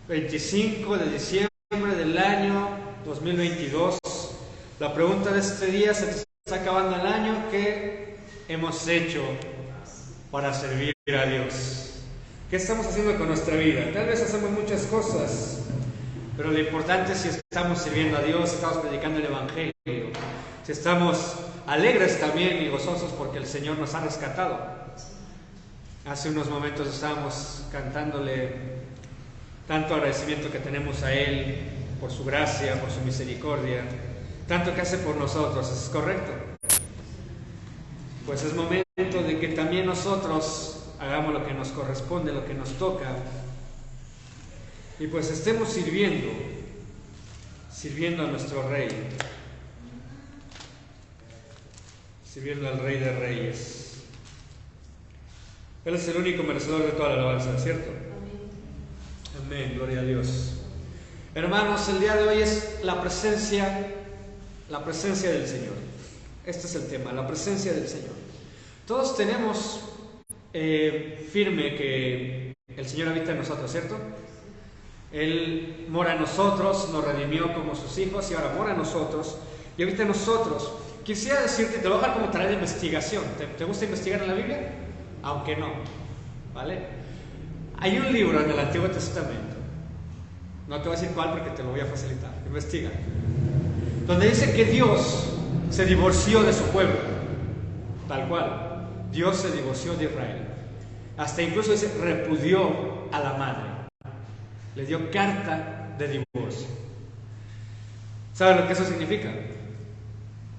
25 de diciembre del año 2022. La pregunta de este día: se está acabando el año, ¿qué hemos hecho para servir a Dios? ¿Qué estamos haciendo con nuestra vida? Tal vez hacemos muchas cosas, pero lo importante es si estamos sirviendo a Dios, si estamos predicando el Evangelio, si estamos alegres también y gozosos porque el Señor nos ha rescatado. Hace unos momentos estábamos cantándole tanto agradecimiento que tenemos a Él por su gracia, por su misericordia, tanto que hace por nosotros. ¿Es correcto? Pues es momento de que también nosotros hagamos lo que nos corresponde, lo que nos toca, y pues estemos sirviendo a nuestro Rey, sirviendo al Rey de Reyes. Él es el único merecedor de toda la alabanza, ¿cierto? Amén, gloria a Dios. Hermanos, el día de hoy es la presencia del Señor. Este es el tema, la presencia del Señor. Todos tenemos firme que el Señor habita en nosotros, ¿cierto? Él mora en nosotros, nos redimió como sus hijos y ahora mora en nosotros y habita en nosotros. Quisiera decirte, te lo voy a dejar como tarea de investigación. ¿Te gusta investigar en la Biblia? Aunque no, ¿vale? Hay un libro en el Antiguo Testamento, no te voy a decir cuál porque te lo voy a facilitar, investiga, donde dice que Dios se divorció de su pueblo, tal cual. Dios se divorció de Israel, hasta incluso dice repudió a la madre, le dio carta de divorcio. ¿Saben lo que eso significa?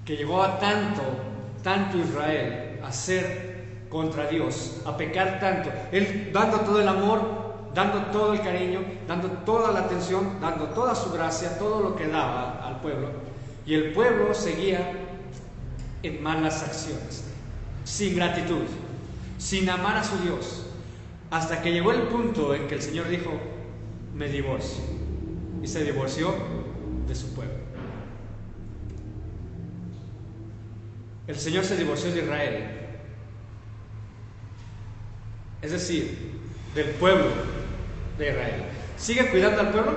Que llegó a tanto Israel a ser contra Dios, a pecar tanto, Él dando todo el amor, dando todo el cariño, dando toda la atención, dando toda su gracia, todo lo que daba al pueblo, y el pueblo seguía en malas acciones, sin gratitud, sin amar a su Dios, hasta que llegó el punto en que el Señor dijo: me divorcio, y se divorció de su pueblo. El Señor se divorció de Israel, es decir, del pueblo de Israel. ¿Sigue cuidando al pueblo?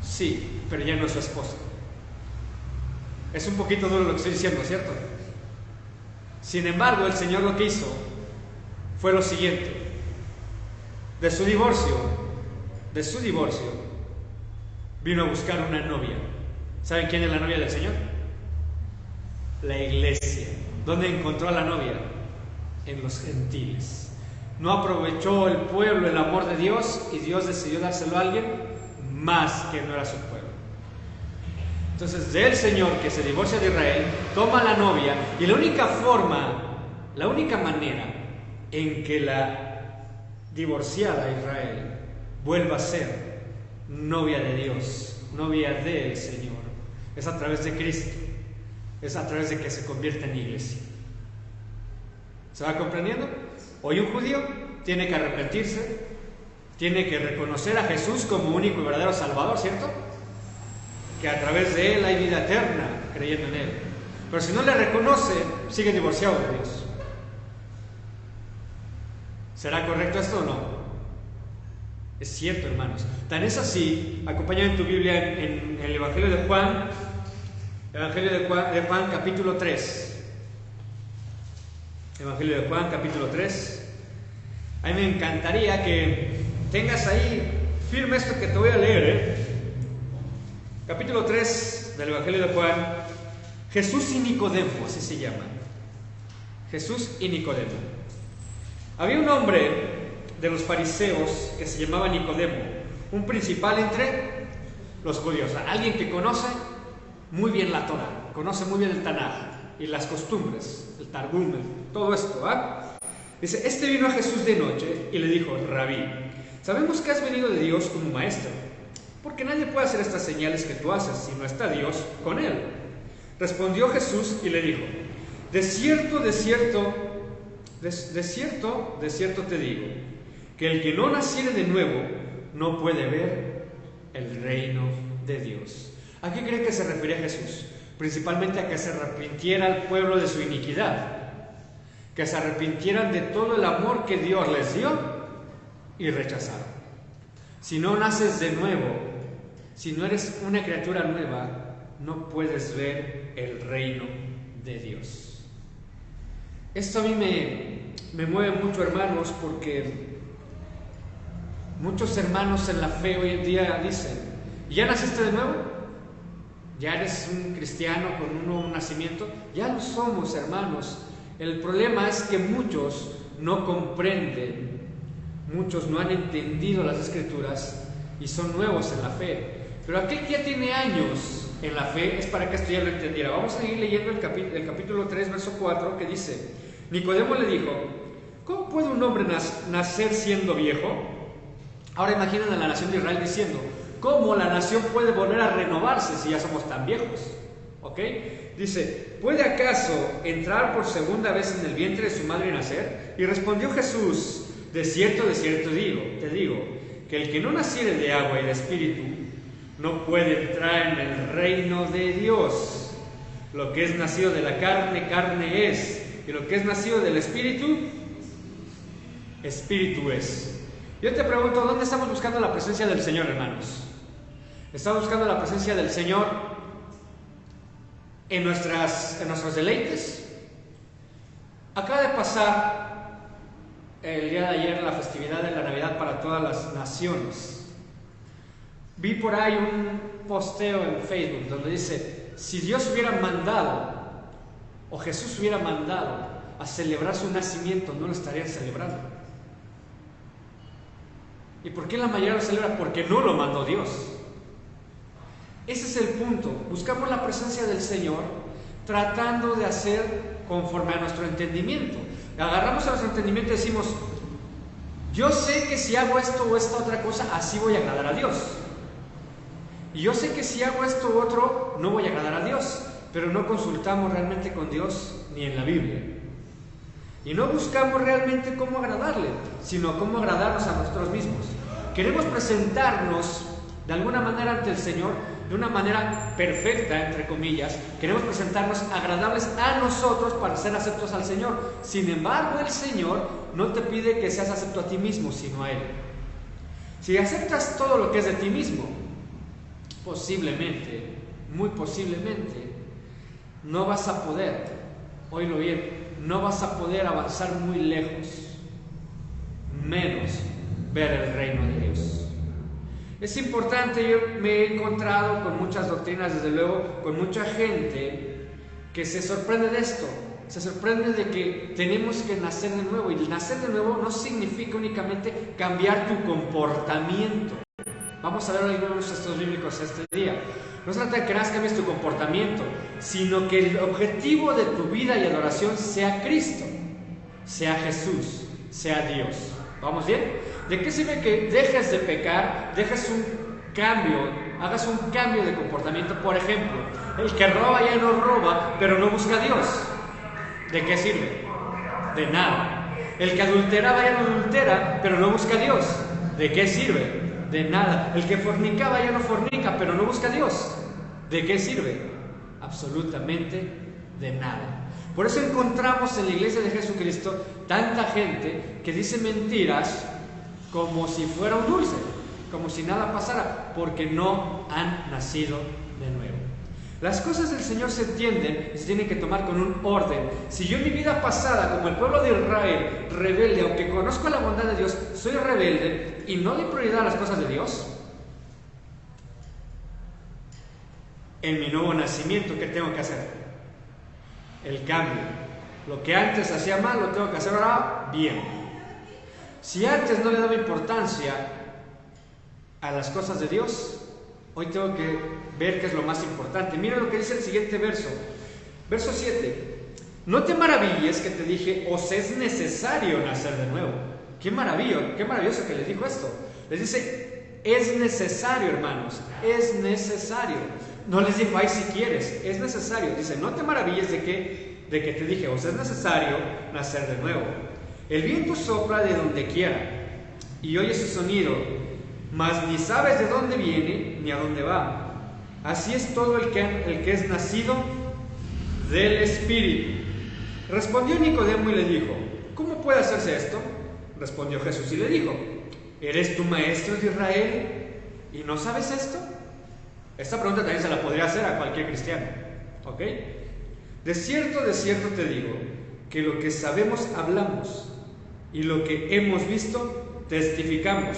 Sí, pero ya no es su esposa. Es un poquito duro lo que estoy diciendo, ¿cierto? Sin embargo, el Señor lo que hizo fue lo siguiente: de su divorcio, vino a buscar una novia. ¿Saben quién es la novia del Señor? La iglesia. ¿Dónde encontró a la novia? En los gentiles. No aprovechó el pueblo el amor de Dios y Dios decidió dárselo a alguien más que no era su pueblo. Entonces, del Señor que se divorcia de Israel, toma a la novia, y la única manera en que la divorciada Israel vuelva a ser novia de Dios, novia del Señor, es a través de Cristo, es a través de que se convierta en iglesia. ¿Se va comprendiendo? Hoy un judío tiene que arrepentirse, tiene que reconocer a Jesús como único y verdadero Salvador, ¿cierto? Que a través de Él hay vida eterna, creyendo en Él. Pero si no le reconoce, sigue divorciado de Dios. ¿Será correcto esto o no? Es cierto, hermanos. Tan es así, acompáñame en tu Biblia en el Evangelio de Juan, capítulo 3. Evangelio de Juan, capítulo 3. A mí me encantaría que tengas ahí firme esto que te voy a leer, Capítulo 3 del Evangelio de Juan. Jesús y Nicodemo, así se llama. Jesús y Nicodemo. Había un hombre de los fariseos que se llamaba Nicodemo, un principal entre los judíos, alguien que conoce muy bien la Torá, conoce muy bien el Tanaj y las costumbres, el Targum, todo esto, Dice, este vino a Jesús de noche y le dijo: Rabí, sabemos que has venido de Dios como maestro, porque nadie puede hacer estas señales que tú haces si no está Dios con él. Respondió Jesús y le dijo: de cierto te digo, que el que no naciere de nuevo no puede ver el reino de Dios. ¿A qué cree que se refería Jesús? Principalmente a que se arrepintiera el pueblo de su iniquidad, que se arrepintieran de todo el amor que Dios les dio y rechazaron. Si no naces de nuevo, si no eres una criatura nueva, no puedes ver el reino de Dios. Esto a mí me mueve mucho, hermanos, porque muchos hermanos en la fe hoy en día dicen: ¿ya naciste de nuevo? ¿Ya eres un cristiano con un nuevo nacimiento? Ya lo somos, hermanos. El problema es que muchos no comprenden, muchos no han entendido las Escrituras y son nuevos en la fe. Pero aquel que ya tiene años en la fe es para que esto ya lo entendiera. Vamos a seguir leyendo el capítulo 3, verso 4, que dice: Nicodemo le dijo: ¿cómo puede un hombre nacer siendo viejo? Ahora imaginen a la nación de Israel diciendo: ¿cómo la nación puede volver a renovarse si ya somos tan viejos? ¿Ok? Dice: ¿puede acaso entrar por segunda vez en el vientre de su madre y nacer? Y respondió Jesús: de cierto te digo, que el que no naciere de agua y de espíritu no puede entrar en el reino de Dios. Lo que es nacido de la carne, carne es, y lo que es nacido del espíritu, espíritu es. Yo te pregunto, ¿dónde estamos buscando la presencia del Señor, hermanos? ¿Estamos buscando la presencia del Señor en nuestros deleites? Acaba de pasar el día de ayer la festividad de la Navidad para todas las naciones. Vi por ahí un posteo en Facebook donde dice: si Dios hubiera mandado, o Jesús hubiera mandado a celebrar su nacimiento, no lo estarían celebrando. ¿Y por qué la mayoría lo celebra? Porque no lo mandó Dios. Ese es el punto. Buscamos la presencia del Señor tratando de hacer conforme a nuestro entendimiento. Agarramos a nuestro entendimiento y decimos: yo sé que si hago esto o esta otra cosa, así voy a agradar a Dios. Y yo sé que si hago esto u otro, no voy a agradar a Dios. Pero no consultamos realmente con Dios ni en la Biblia. Y no buscamos realmente cómo agradarle, sino cómo agradarnos a nosotros mismos. Queremos presentarnos de alguna manera ante el Señor, de una manera perfecta, entre comillas. Queremos presentarnos agradables a nosotros para ser aceptos al Señor. Sin embargo, el Señor no te pide que seas acepto a ti mismo, sino a Él. Si aceptas todo lo que es de ti mismo, posiblemente, muy posiblemente, no vas a poder, oílo bien, no vas a poder avanzar muy lejos, menos ver el reino de Dios. Es importante. Yo me he encontrado con muchas doctrinas, desde luego, con mucha gente que se sorprende de esto. Se sorprende de que tenemos que nacer de nuevo. Y nacer de nuevo no significa únicamente cambiar tu comportamiento. Vamos a ver algunos textos bíblicos este día. No se trata de que cambies tu comportamiento, sino que el objetivo de tu vida y adoración sea Cristo, sea Jesús, sea Dios. ¿Vamos bien? ¿De qué sirve que dejes de pecar, dejes un cambio, hagas un cambio de comportamiento? Por ejemplo, el que roba ya no roba, pero no busca a Dios. ¿De qué sirve? De nada. El que adulteraba ya no adultera, pero no busca a Dios. ¿De qué sirve? De nada. El que fornicaba ya no fornica, pero no busca a Dios. ¿De qué sirve? Absolutamente de nada. Por eso encontramos en la iglesia de Jesucristo tanta gente que dice mentiras como si fuera un dulce, como si nada pasara, porque no han nacido de nuevo. Las cosas del Señor se entienden y se tienen que tomar con un orden. Si yo en mi vida pasada, como el pueblo de Israel, rebelde, aunque conozco la bondad de Dios, soy rebelde y no doy prioridad a las cosas de Dios, en mi nuevo nacimiento, ¿qué tengo que hacer? El cambio. Lo que antes hacía mal, lo tengo que hacer ahora bien. Si antes no le daba importancia a las cosas de Dios, hoy tengo que ver qué es lo más importante. Mira lo que dice el siguiente verso. Verso 7. No te maravilles que te dije, os es necesario nacer de nuevo. Qué maravilloso que les dijo esto. Les dice, es necesario, hermanos, es necesario. No les dijo, ay, si quieres, es necesario. Dice, no te maravilles de que te dije, os es necesario nacer de nuevo. El viento sopla de donde quiera y oyes su sonido, mas ni sabes de dónde viene ni a dónde va. Así es todo el que es nacido del Espíritu. Respondió Nicodemo y le dijo, ¿cómo puede hacerse esto? Respondió Jesús y le dijo, ¿Eres tú maestro de Israel y no sabes esto? Esta pregunta también se la podría hacer a cualquier cristiano, ¿ok? De cierto te digo, que lo que sabemos hablamos, y lo que hemos visto testificamos,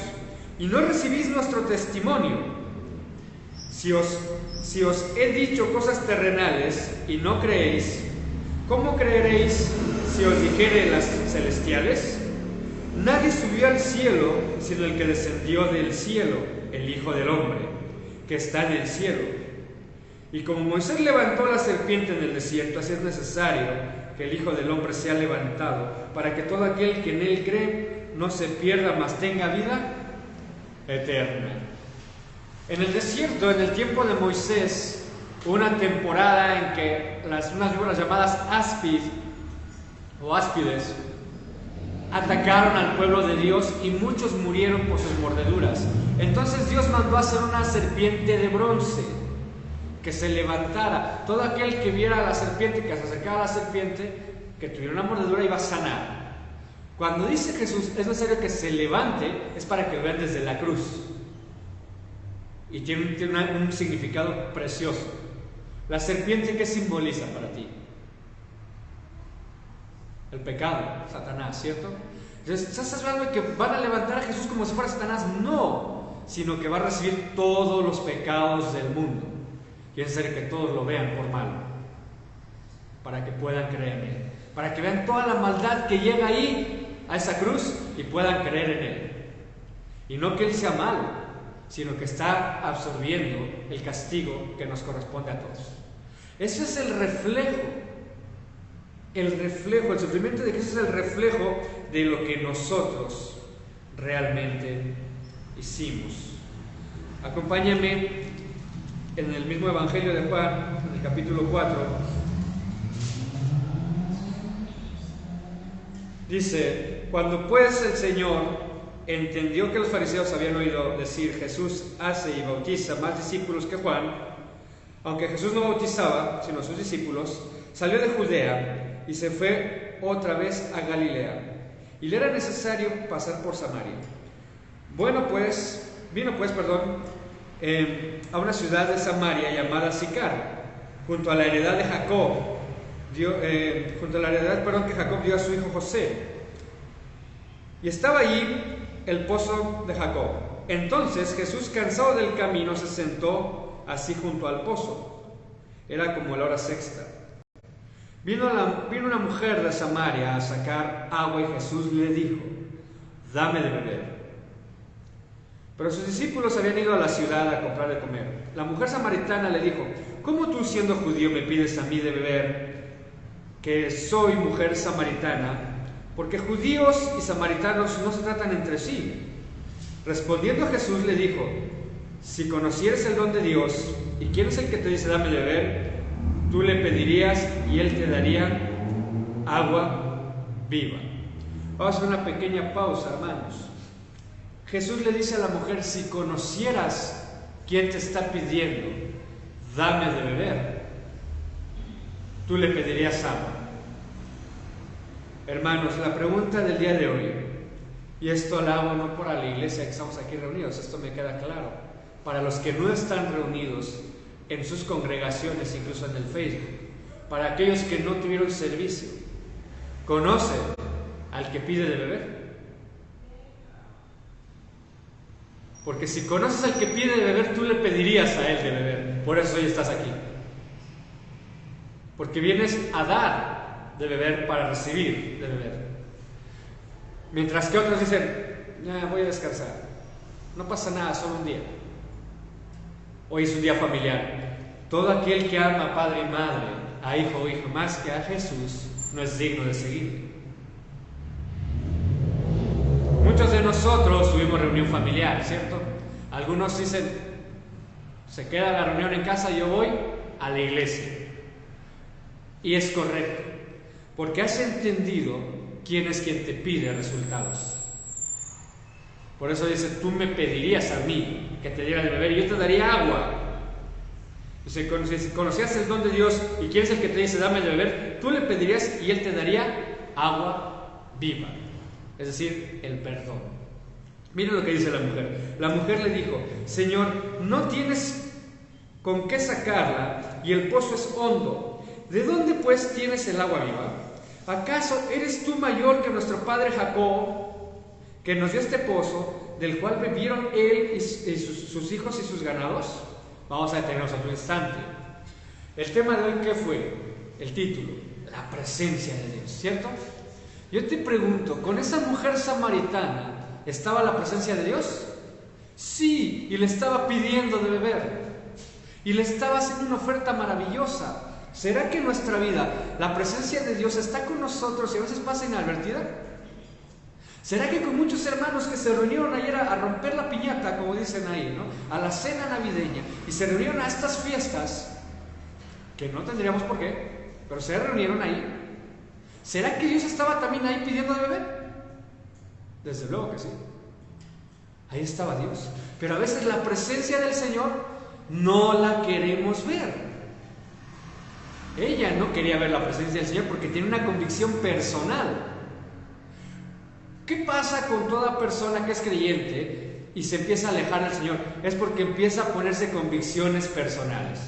y no recibís nuestro testimonio. Si os he dicho cosas terrenales y no creéis, ¿cómo creeréis si os dijere las celestiales? Nadie subió al cielo sino el que descendió del cielo, el Hijo del Hombre, que está en el cielo. Y como Moisés levantó la serpiente en el desierto, así es necesario que el Hijo del Hombre sea levantado, para que todo aquel que en él cree no se pierda, mas tenga vida eterna. En el desierto, en el tiempo de Moisés, hubo una temporada en que unas víboras llamadas áspides atacaron al pueblo de Dios y muchos murieron por sus mordeduras. Entonces Dios mandó a hacer una serpiente de bronce que se levantara. Todo aquel que viera a la serpiente, que se acercara a la serpiente, que tuviera una mordedura, iba a sanar. Cuando dice Jesús es necesario que se levante, es para que vean desde la cruz. Y tiene un significado precioso. La serpiente, ¿qué simboliza para ti? El pecado, Satanás, ¿cierto? Entonces, ¿estás hablando de que van a levantar a Jesús como si fuera Satanás? No, sino que va a recibir todos los pecados del mundo. Quiere decir que todos lo vean por malo, para que puedan creer en Él, para que vean toda la maldad que llega ahí, a esa cruz, y puedan creer en Él. Y no que Él sea malo, sino que está absorbiendo el castigo que nos corresponde a todos. Eso es el reflejo. El sufrimiento de Jesús es el reflejo de lo que nosotros realmente hicimos. Acompáñame en el mismo Evangelio de Juan, en el capítulo 4. Dice: cuando pues el Señor entendió que los fariseos habían oído decir, Jesús hace y bautiza más discípulos que Juan, aunque Jesús no bautizaba, sino a sus discípulos, salió de Judea y se fue otra vez a Galilea, y le era necesario pasar por Samaria. Vino pues, a una ciudad de Samaria llamada Sicar, junto a la heredad de Jacob, que Jacob dio a su hijo José. Y estaba allí el pozo de Jacob. Entonces Jesús, cansado del camino, se sentó así junto al pozo. Era como la hora sexta. Vino una mujer de Samaria a sacar agua, y Jesús le dijo: dame de beber. Pero sus discípulos habían ido a la ciudad a comprar de comer. La mujer samaritana le dijo: ¿cómo tú, siendo judío, me pides a mí de beber, que soy mujer samaritana? Porque judíos y samaritanos no se tratan entre sí. Respondiendo Jesús le dijo: si conocieras el don de Dios, y quién es el que te dice dame de beber, tú le pedirías y él te daría agua viva. Vamos a hacer una pequeña pausa, hermanos. Jesús le dice a la mujer: si conocieras quién te está pidiendo dame de beber, tú le pedirías agua. Hermanos, la pregunta del día de hoy, y esto la hago no para la iglesia que estamos aquí reunidos, esto me queda claro, para los que no están reunidos en sus congregaciones, incluso en el Facebook, para aquellos que no tuvieron servicio, ¿conoce al que pide de beber? Porque si conoces al que pide de beber, tú le pedirías a él de beber. Por eso hoy estás aquí, porque vienes a dar de beber para recibir de beber. Mientras que otros dicen: ya voy a descansar, no pasa nada, solo un día. Hoy es un día familiar. Todo aquel que ama a padre y madre, a hijo o hija más que a Jesús, no es digno de seguir. Muchos de nosotros tuvimos reunión familiar, ¿cierto? Algunos dicen: se queda la reunión en casa, yo voy a la iglesia. Y es correcto, porque has entendido quién es quien te pide resultados. Por eso dice: tú me pedirías a mí que te diera de beber y yo te daría agua. Si conocías el don de Dios y quién es el que te dice dame de beber, tú le pedirías y él te daría agua viva, es decir, el perdón. Miren lo que dice la mujer. La mujer le dijo: Señor, no tienes con qué sacarla y el pozo es hondo. ¿De dónde pues tienes el agua viva? ¿Acaso eres tú mayor que nuestro padre Jacob, que nos dio este pozo, del cual bebieron él y sus hijos y sus ganados? Vamos a detenernos otro instante. El tema de hoy, ¿qué fue? El título: la presencia de Dios, ¿cierto? Yo te pregunto, ¿con esa mujer samaritana estaba la presencia de Dios? Sí, y le estaba pidiendo de beber, y le estaba haciendo una oferta maravillosa. ¿Será que en nuestra vida la presencia de Dios está con nosotros y a veces pasa inadvertida? ¿Será que con muchos hermanos que se reunieron ayer a romper la piñata, como dicen ahí, ¿no?, a la cena navideña, y se reunieron a estas fiestas, que no tendríamos por qué, pero se reunieron ahí, ¿será que Dios estaba también ahí pidiendo de beber? Desde luego que sí. Ahí estaba Dios. Pero a veces la presencia del Señor no la queremos ver. Ella no quería ver la presencia del Señor porque tiene una convicción personal. ¿Qué pasa con toda persona que es creyente y se empieza a alejar del Señor? Es porque empieza a ponerse convicciones personales.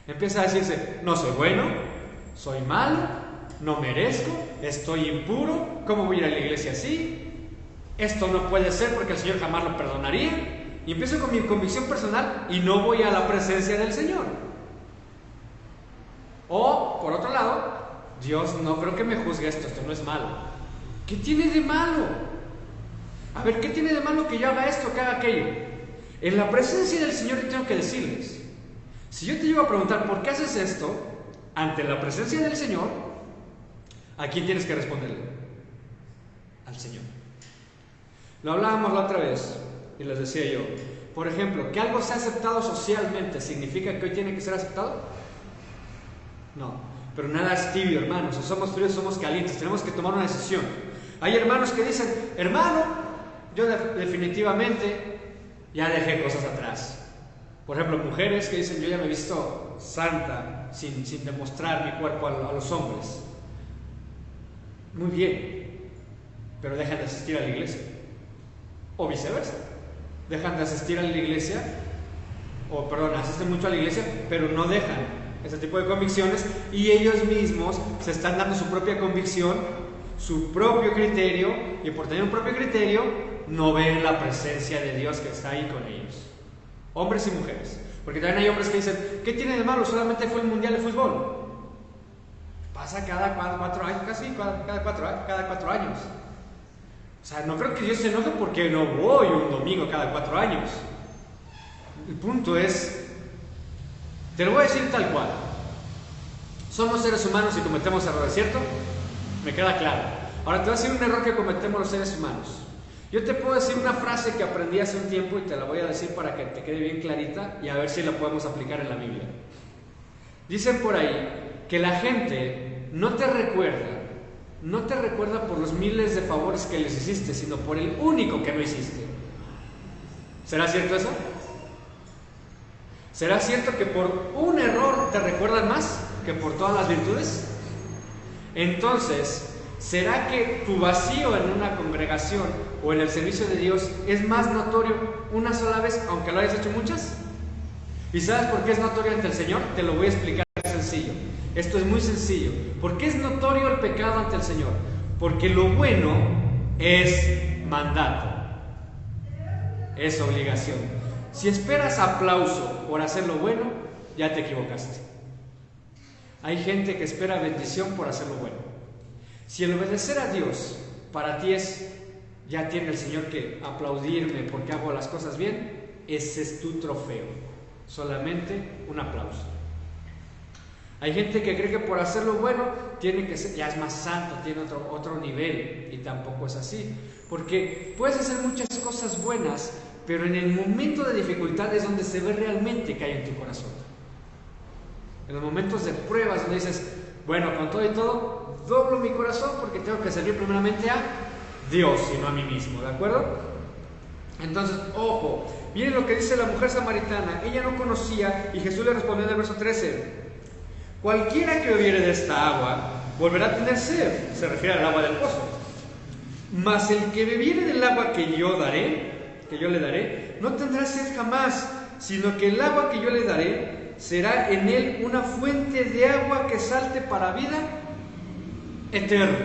Empieza a decirse: no soy bueno, soy malo, no merezco, estoy impuro, ¿cómo voy a ir a la iglesia así? Esto no puede ser porque el Señor jamás lo perdonaría. Y empiezo con mi convicción personal y no voy a la presencia del Señor. O, por otro lado, Dios no creo que me juzgue esto no es malo. ¿Qué tiene de malo? A ver, ¿qué tiene de malo que yo haga esto, que haga aquello? En la presencia del Señor yo tengo que decirles: si yo te llego a preguntar ¿por qué haces esto? Ante la presencia del Señor, ¿a quién tienes que responderle? Al Señor. Lo hablábamos la otra vez y les decía yo, por ejemplo, que algo sea aceptado socialmente, ¿significa que hoy tiene que ser aceptado? No, pero nada es tibio, hermanos. O somos fríos, somos calientes, tenemos que tomar una decisión. Hay hermanos que dicen: hermano, yo definitivamente ya dejé cosas atrás. Por ejemplo, mujeres que dicen: yo ya me he visto santa sin demostrar mi cuerpo a los hombres. Muy bien, pero dejan de asistir a la iglesia. O viceversa, dejan de asistir a la iglesia, asisten mucho a la iglesia, pero no dejan ese tipo de convicciones, y ellos mismos se están dando su propia convicción, su propio criterio, y por tener un propio criterio no ven la presencia de Dios que está ahí con ellos. Hombres y mujeres, porque también hay hombres que dicen: ¿qué tiene de malo? Solamente fue el mundial de fútbol. Pasa cada 4 años, casi cada 4 años. O sea, no creo que Dios se enoje porque no voy un domingo cada 4 años. El punto es, te lo voy a decir tal cual: somos seres humanos y cometemos errores, ¿cierto? Me queda claro. Ahora te voy a decir un error que cometemos los seres humanos. Yo te puedo decir una frase que aprendí hace un tiempo y te la voy a decir para que te quede bien clarita y a ver si la podemos aplicar en la Biblia. Dicen por ahí que la gente no te recuerda por los miles de favores que les hiciste, sino por el único que no hiciste. ¿Será cierto eso? ¿Será cierto que por un error te recuerdan más que por todas las virtudes? Entonces, ¿será que tu vacío en una congregación o en el servicio de Dios es más notorio una sola vez, aunque lo hayas hecho muchas? ¿Y sabes por qué es notorio ante el Señor? Te lo voy a explicar sencillo. Esto es muy sencillo. ¿Por qué es notorio el pecado ante el Señor? Porque lo bueno es mandato, es obligación. Si esperas aplauso por hacer lo bueno, ya te equivocaste. Hay gente que espera bendición por hacer lo bueno. Si el obedecer a Dios para ti es: ya tiene el Señor que aplaudirme porque hago las cosas bien, ese es tu trofeo, solamente un aplauso. Hay gente que cree que por hacer lo bueno tiene que ser, ya es más santo, tiene otro nivel, y tampoco es así, porque puedes hacer muchas cosas buenas, pero en el momento de dificultad es donde se ve realmente que hay en tu corazón. En los momentos de pruebas donde dices: bueno, con todo y todo, doblo mi corazón porque tengo que servir primeramente a Dios y no a mí mismo, ¿de acuerdo? Entonces, ojo, miren lo que dice la mujer samaritana. Ella no conocía, y Jesús le respondió en el verso 13: cualquiera que bebiere de esta agua volverá a tener sed. Se refiere al agua del pozo. Mas el que bebiere del agua que yo le daré, no tendrá sed jamás, sino que el agua que yo le daré será en él una fuente de agua que salte para vida eterna.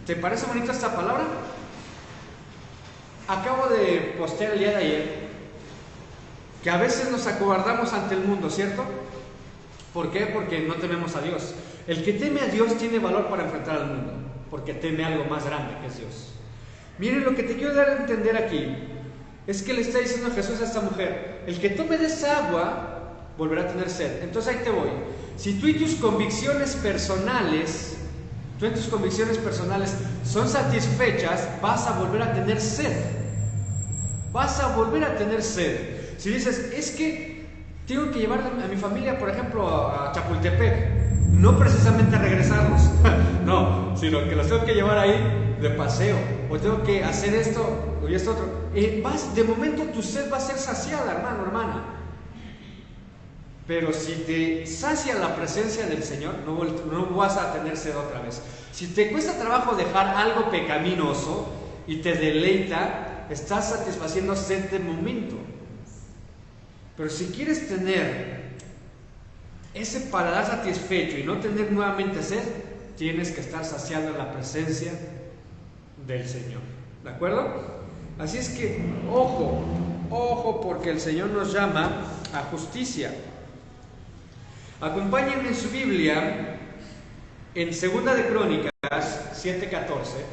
¿Te parece bonita esta palabra? Acabo de postear el día de ayer que a veces nos acobardamos ante el mundo, ¿cierto? ¿Por qué? Porque no tememos a Dios. El que teme a Dios tiene valor para enfrentar al mundo, porque teme algo más grande que es Dios. Miren, lo que te quiero dar a entender aquí es que le está diciendo Jesús a esta mujer: el que tome de esa agua volverá a tener sed. Entonces ahí te voy. Si tú y tus convicciones personales, son satisfechas, vas a volver a tener sed. Vas a volver a tener sed. Si dices, es que tengo que llevar a mi familia, por ejemplo, a Chapultepec, no precisamente a regresarlos, no, sino que los tengo que llevar ahí de paseo, o tengo que hacer esto o esto otro, de momento tu sed va a ser saciada, hermano, hermana. Pero si te sacia la presencia del Señor, no vas a tener sed otra vez. Si te cuesta trabajo dejar algo pecaminoso y te deleita, estás satisfaciendo sed de momento. Pero si quieres tener ese paladar satisfecho y no tener nuevamente sed, tienes que estar saciado en la presencia del Señor. ¿De acuerdo? Así es que, ojo, porque el Señor nos llama a justicia. Acompáñenme en su Biblia en 2 de Crónicas 7:14.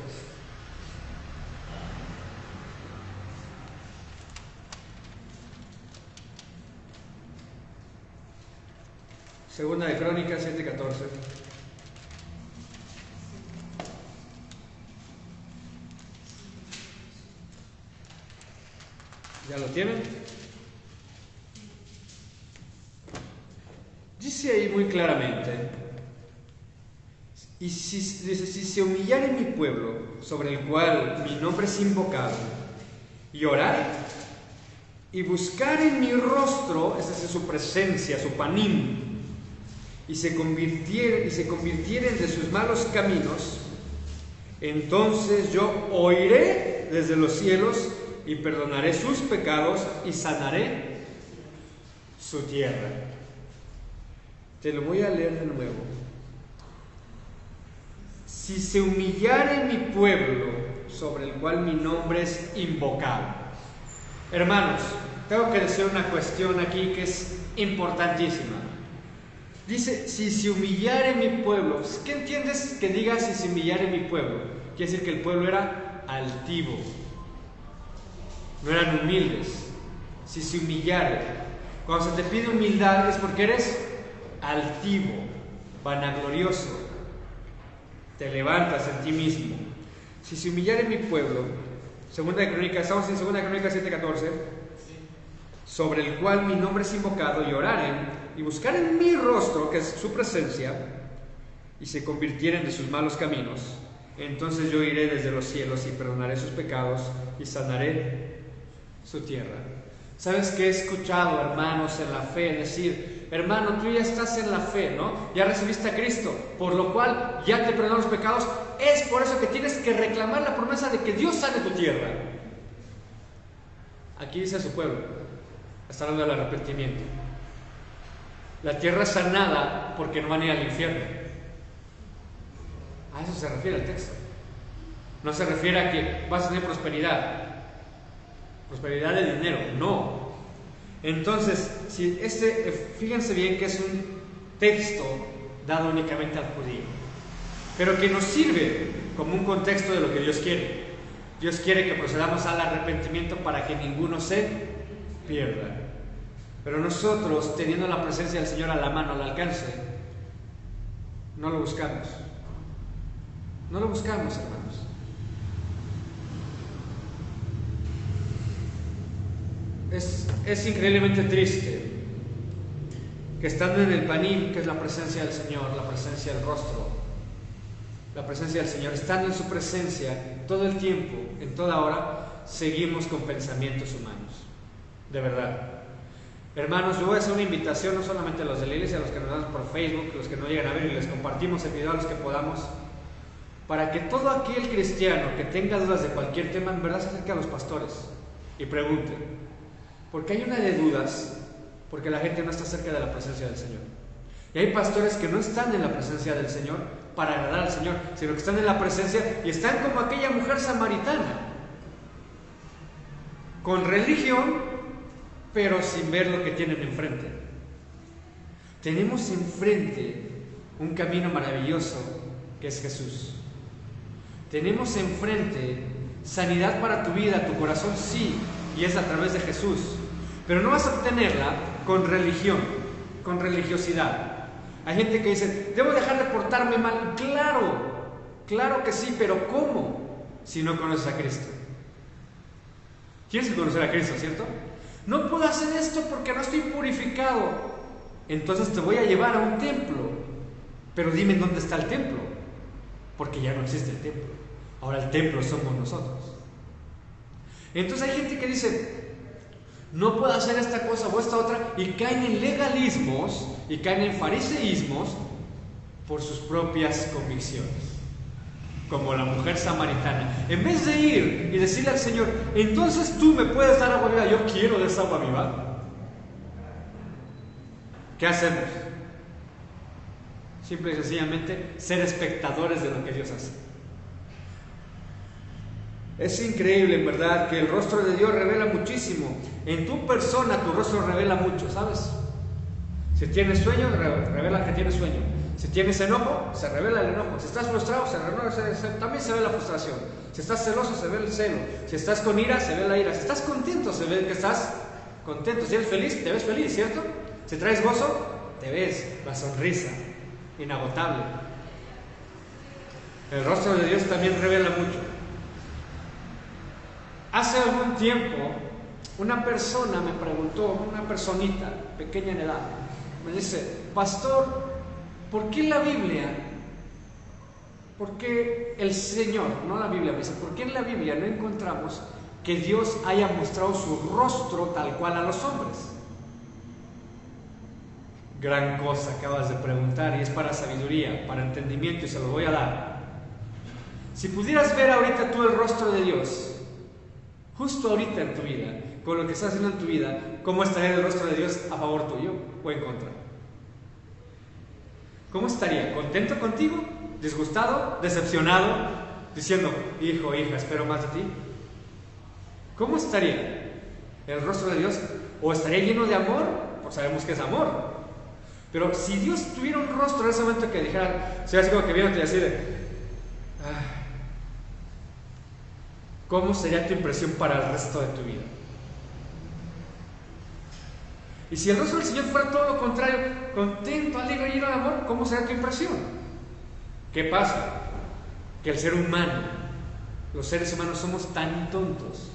Segunda de Crónicas 7:14. ¿Ya lo tienen? Dice ahí muy claramente: y si se humillare mi pueblo, sobre el cual mi nombre es invocado, y orare, y buscar en mi rostro, esa es su presencia, su panim, y se convirtieren de sus malos caminos, entonces yo oiré desde los cielos y perdonaré sus pecados y sanaré su tierra. Te lo voy a leer de nuevo. Si se humillare mi pueblo, sobre el cual mi nombre es invocado. Hermanos, tengo que decir una cuestión aquí que es importantísima. Dice, si se humillare mi pueblo. ¿Qué entiendes que diga si se humillare mi pueblo? Quiere decir que el pueblo era altivo, no eran humildes. Si se humillare, cuando se te pide humildad es porque eres altivo, vanaglorioso, te levantas en ti mismo. Si se humillare mi pueblo, Segunda de Crónicas, estamos en 2 de Crónicas 7:14, sobre el cual mi nombre es invocado, y oraren y buscaren mi rostro, que es su presencia, y se convirtieren de sus malos caminos, entonces yo iré desde los cielos y perdonaré sus pecados y sanaré su tierra. ¿Sabes qué he escuchado, hermanos, en la fe? Decir, hermano, tú ya estás en la fe, ¿no? Ya recibiste a Cristo, por lo cual ya te perdonó los pecados. Es por eso que tienes que reclamar la promesa de que Dios sane tu tierra. Aquí dice a su pueblo, está hablando del arrepentimiento. La tierra es sanada porque no van a ir al infierno. A eso se refiere el texto. No se refiere a que vas a tener prosperidad de dinero, no. Entonces, fíjense bien que es un texto dado únicamente al judío, pero que nos sirve como un contexto de lo que Dios quiere. Dios quiere que procedamos al arrepentimiento para que ninguno se pierda. Pero nosotros, teniendo la presencia del Señor a la mano, al alcance, no lo buscamos. No lo buscamos, hermanos. Es increíblemente triste que estando en el panim, que es la presencia del Señor, la presencia del rostro, la presencia del Señor, estando en su presencia todo el tiempo, en toda hora, seguimos con pensamientos humanos. De verdad. Hermanos, yo voy a hacer una invitación no solamente a los de la iglesia, a los que nos dan por Facebook, a los que no llegan a ver, y les compartimos el video a los que podamos. para que todo aquel cristiano que tenga dudas de cualquier tema, en verdad se acerque a los pastores y pregunte. Porque hay una de dudas, porque la gente no está cerca de la presencia del Señor. Y hay pastores que no están en la presencia del Señor para agradar al Señor, sino que están en la presencia y están como aquella mujer samaritana, con religión, pero sin ver lo que tienen enfrente. Tenemos enfrente un camino maravilloso que es Jesús. Tenemos enfrente sanidad para tu vida, tu corazón, sí, y es a través de Jesús. Pero no vas a obtenerla con religión, con religiosidad. Hay gente que dice, debo dejar de portarme mal. Claro que sí, pero ¿cómo? Si no conoces a Cristo. Tienes que conocer a Cristo, ¿cierto? No puedo hacer esto porque no estoy purificado. Entonces te voy a llevar a un templo. Pero dime en dónde está el templo, porque ya no existe el templo. Ahora el templo somos nosotros. Entonces hay gente que dice, no puedo hacer esta cosa o esta otra, y caen en legalismos y caen en fariseísmos por sus propias convicciones, como la mujer samaritana. En vez de ir y decirle al Señor, entonces tú me puedes dar agua viva, yo quiero de esa agua viva, ¿qué hacemos? Simple y sencillamente ser espectadores de lo que Dios hace. Es increíble, en verdad, que el rostro de Dios revela muchísimo. En tu persona tu rostro revela mucho, ¿sabes? Si tienes sueño, revela que tienes sueño. Si tienes enojo, se revela el enojo. Si estás frustrado, también se ve la frustración. Si estás celoso, se ve el celo. Si estás con ira, se ve la ira. Si estás contento, se ve que estás contento. Si eres feliz, te ves feliz, ¿cierto? Si traes gozo, te ves la sonrisa inagotable. El rostro de Dios también revela mucho. Hace algún tiempo, una persona me preguntó, una personita pequeña en edad, me dice, pastor, ¿por qué la Biblia, por qué el Señor, no la Biblia, me dice, ¿por qué en la Biblia no encontramos que Dios haya mostrado su rostro tal cual a los hombres? Gran cosa acabas de preguntar, y es para sabiduría, para entendimiento, y se lo voy a dar. Si pudieras ver ahorita tú el rostro de Dios, justo ahorita en tu vida, con lo que estás haciendo en tu vida, ¿cómo estaría el rostro de Dios a favor tuyo o en contra? ¿Cómo estaría? ¿Contento contigo? ¿Disgustado? ¿Decepcionado? Diciendo, hijo, hija, espero más de ti. ¿Cómo estaría el rostro de Dios? ¿O estaría lleno de amor? Pues sabemos que es amor. Pero si Dios tuviera un rostro en ese momento que dijera, sería así como que viéndote y así de, ¿cómo sería tu impresión para el resto de tu vida? Y si el rostro del Señor fuera todo lo contrario, contento, alegre, lleno de amor, ¿cómo sería tu impresión? ¿Qué pasa? Que el ser humano, los seres humanos somos tan tontos,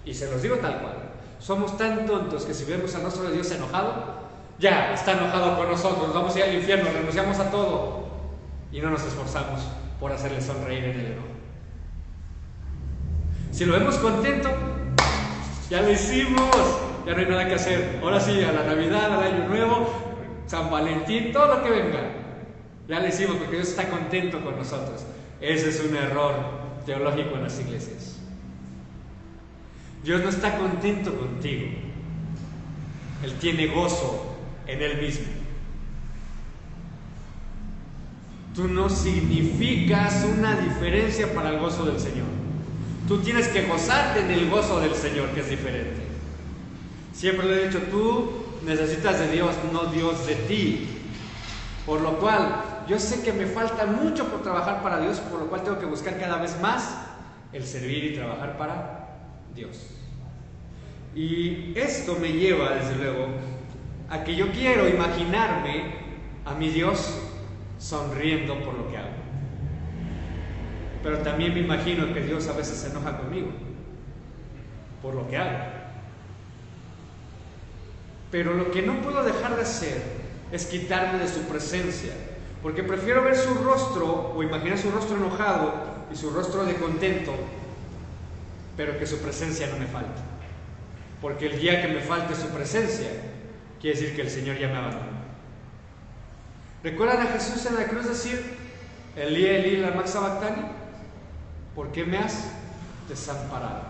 y se los digo tal cual, somos tan tontos que si vemos al rostro de Dios enojado, ya está enojado con nosotros, vamos a ir al infierno, renunciamos a todo y no nos esforzamos por hacerle sonreír en el enojo. Si lo vemos contento, ya lo hicimos, ya no hay nada que hacer. Ahora sí, a la Navidad, al Año Nuevo, San Valentín, todo lo que venga, ya lo hicimos porque Dios está contento con nosotros. Ese es un error teológico en las iglesias. Dios no está contento contigo, Él tiene gozo en Él mismo. Tú no significas una diferencia para el gozo del Señor. Tú tienes que gozarte en el gozo del Señor, que es diferente. Siempre le he dicho, tú necesitas de Dios, no Dios de ti. Por lo cual, yo sé que me falta mucho por trabajar para Dios, por lo cual tengo que buscar cada vez más el servir y trabajar para Dios. Y esto me lleva, desde luego, a que yo quiero imaginarme a mi Dios sonriendo por lo que hago. Pero también me imagino que Dios a veces se enoja conmigo por lo que hago. Pero lo que no puedo dejar de hacer es quitarme de su presencia, porque prefiero ver su rostro o imaginar su rostro enojado y su rostro de contento, pero que su presencia no me falte. Porque el día que me falte su presencia, quiere decir que el Señor ya me abandonó. ¿Recuerdan a Jesús en la cruz decir, Elí, Elí, lama sabactani, ¿por qué me has desamparado?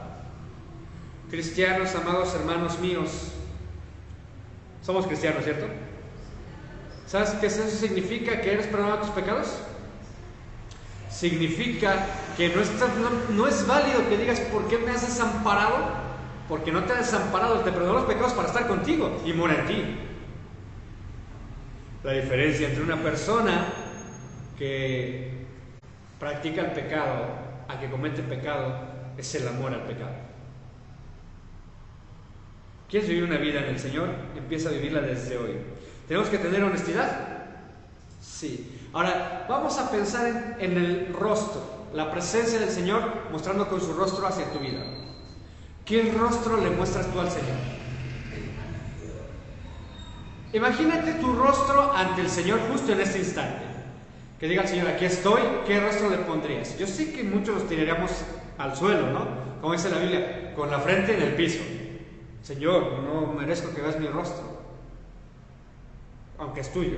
Cristianos, amados hermanos míos, somos cristianos, ¿cierto? ¿Sabes qué eso significa? ¿Que eres perdonado de tus pecados? Significa que no es válido que digas ¿por qué me has desamparado? Porque no te ha desamparado, te perdonó los pecados para estar contigo y mora en ti. La diferencia entre una persona que practica el pecado a que comete pecado es el amor al pecado. ¿Quieres vivir una vida en el Señor? Empieza a vivirla desde hoy. ¿Tenemos que tener honestidad? Sí. Ahora, vamos a pensar en el rostro, la presencia del Señor mostrando con su rostro hacia tu vida. ¿Qué rostro le muestras tú al Señor? Imagínate tu rostro ante el Señor justo en este instante. Que diga el Señor, aquí estoy, ¿qué rostro le pondrías? Yo sé que muchos los tiraríamos al suelo, ¿no? Como dice la Biblia, con la frente en el piso. Señor, no merezco que veas mi rostro, aunque es tuyo,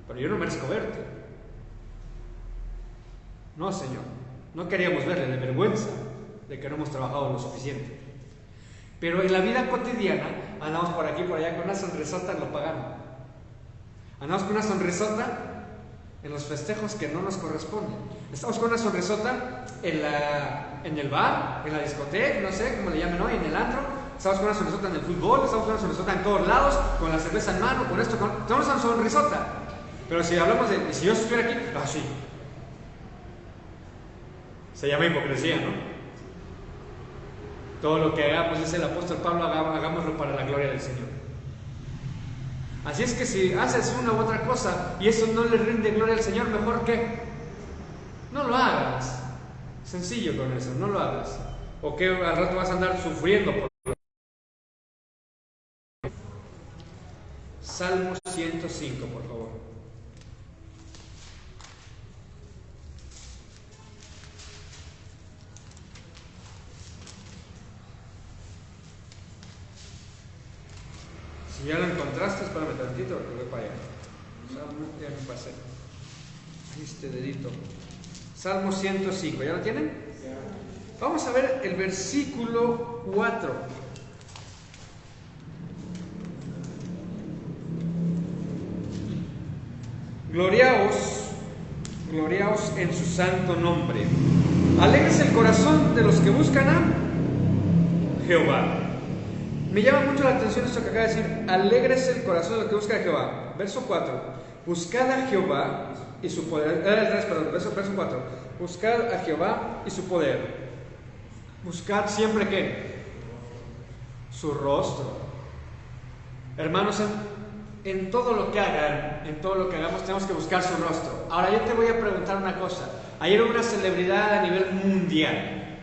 pero yo no merezco verte. No, Señor, no queríamos verle de vergüenza de que no hemos trabajado lo suficiente. Pero en la vida cotidiana andamos por aquí y por allá con una sonrisota en lo pagano. Andamos con una sonrisota en los festejos que no nos corresponden. Estamos con una sonrisota en el bar, en la discoteca, no sé cómo le llamen hoy, en el antro. Estamos con una sonrisota en el fútbol, estamos con una sonrisota en todos lados, con la cerveza en mano, con esto, tenemos una sonrisota. Pero si hablamos de, si yo estuviera aquí, sí. Se llama hipocresía, ¿no? Todo lo que hagamos, dice el apóstol Pablo, hagámoslo para la gloria del Señor. Así es que si haces una u otra cosa y eso no le rinde gloria al Señor, mejor que no lo hagas. Sencillo con eso, no lo hagas. O que al rato vas a andar sufriendo por Salmo 105, por favor. Si ya lo encontraste, espérame tantito, porque voy para allá. Salmo, ya me pasé. Este dedito. Salmo 105, ¿ya lo tienen? Vamos a ver el versículo 4. Gloriaos en su santo nombre. Alegres el corazón de los que buscan a Jehová. Me llama mucho la atención esto que acaba de decir. Alegres el corazón de los que buscan a Jehová. Verso 4. Buscad a Jehová y su poder. Verso 4. Buscad a Jehová y su poder. Buscad siempre ¿qué? Su rostro. Hermanos, en todo lo que hagan, en todo lo que hagamos, tenemos que buscar su rostro. Ahora yo te voy a preguntar una cosa. Ayer hubo una celebridad a nivel mundial.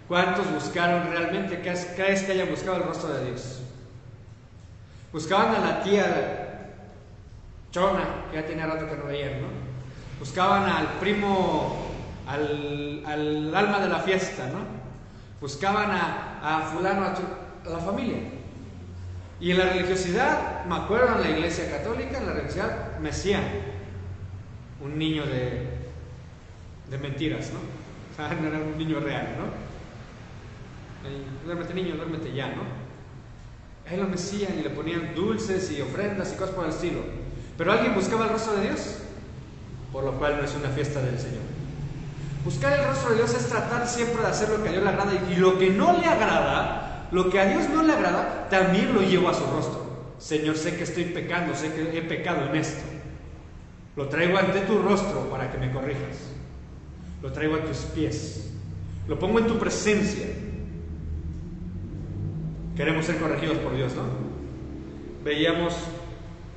¿Cuántos buscaron realmente? ¿Crees que hayan buscado el rostro de Dios? Buscaban a la tía Chona, que ya tenía rato que no veían, ¿no? Buscaban al primo, al alma de la fiesta, ¿no? Buscaban a fulano, a la familia. Y en la religiosidad, me acuerdo en la iglesia católica, en la religiosidad mecían un niño de mentiras, ¿no? O sea, no era un niño real, ¿no? Duérmete niño, duérmete ya, ¿no? Ahí lo mecían y le ponían dulces y ofrendas y cosas por el estilo. Pero ¿alguien buscaba el rostro de Dios? Por lo cual no es una fiesta del Señor. Buscar el rostro de Dios es tratar siempre de hacer lo que a Dios le agrada, y lo que no le agrada, lo que a Dios no le agrada, también lo llevo a su rostro. Señor, sé que estoy pecando, sé que he pecado en esto. Lo traigo ante tu rostro para que me corrijas. Lo traigo a tus pies. Lo pongo en tu presencia. Queremos ser corregidos por Dios, ¿no? Veíamos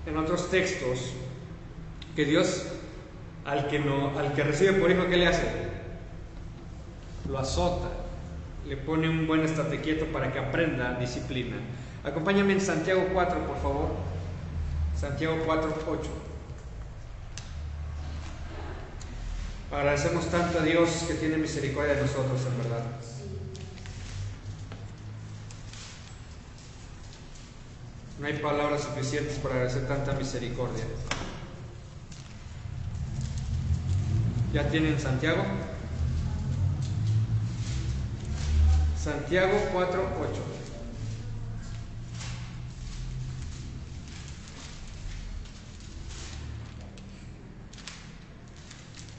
en otros textos que Dios, al que recibe por hijo, ¿qué le hace? Lo azota, le pone un buen estate quieto para que aprenda disciplina. Acompáñame en Santiago 4, por favor. Santiago 4, 8. Agradecemos tanto a Dios que tiene misericordia de nosotros, en verdad. No hay palabras suficientes para agradecer tanta misericordia. ¿Ya tienen Santiago? Santiago 4:8.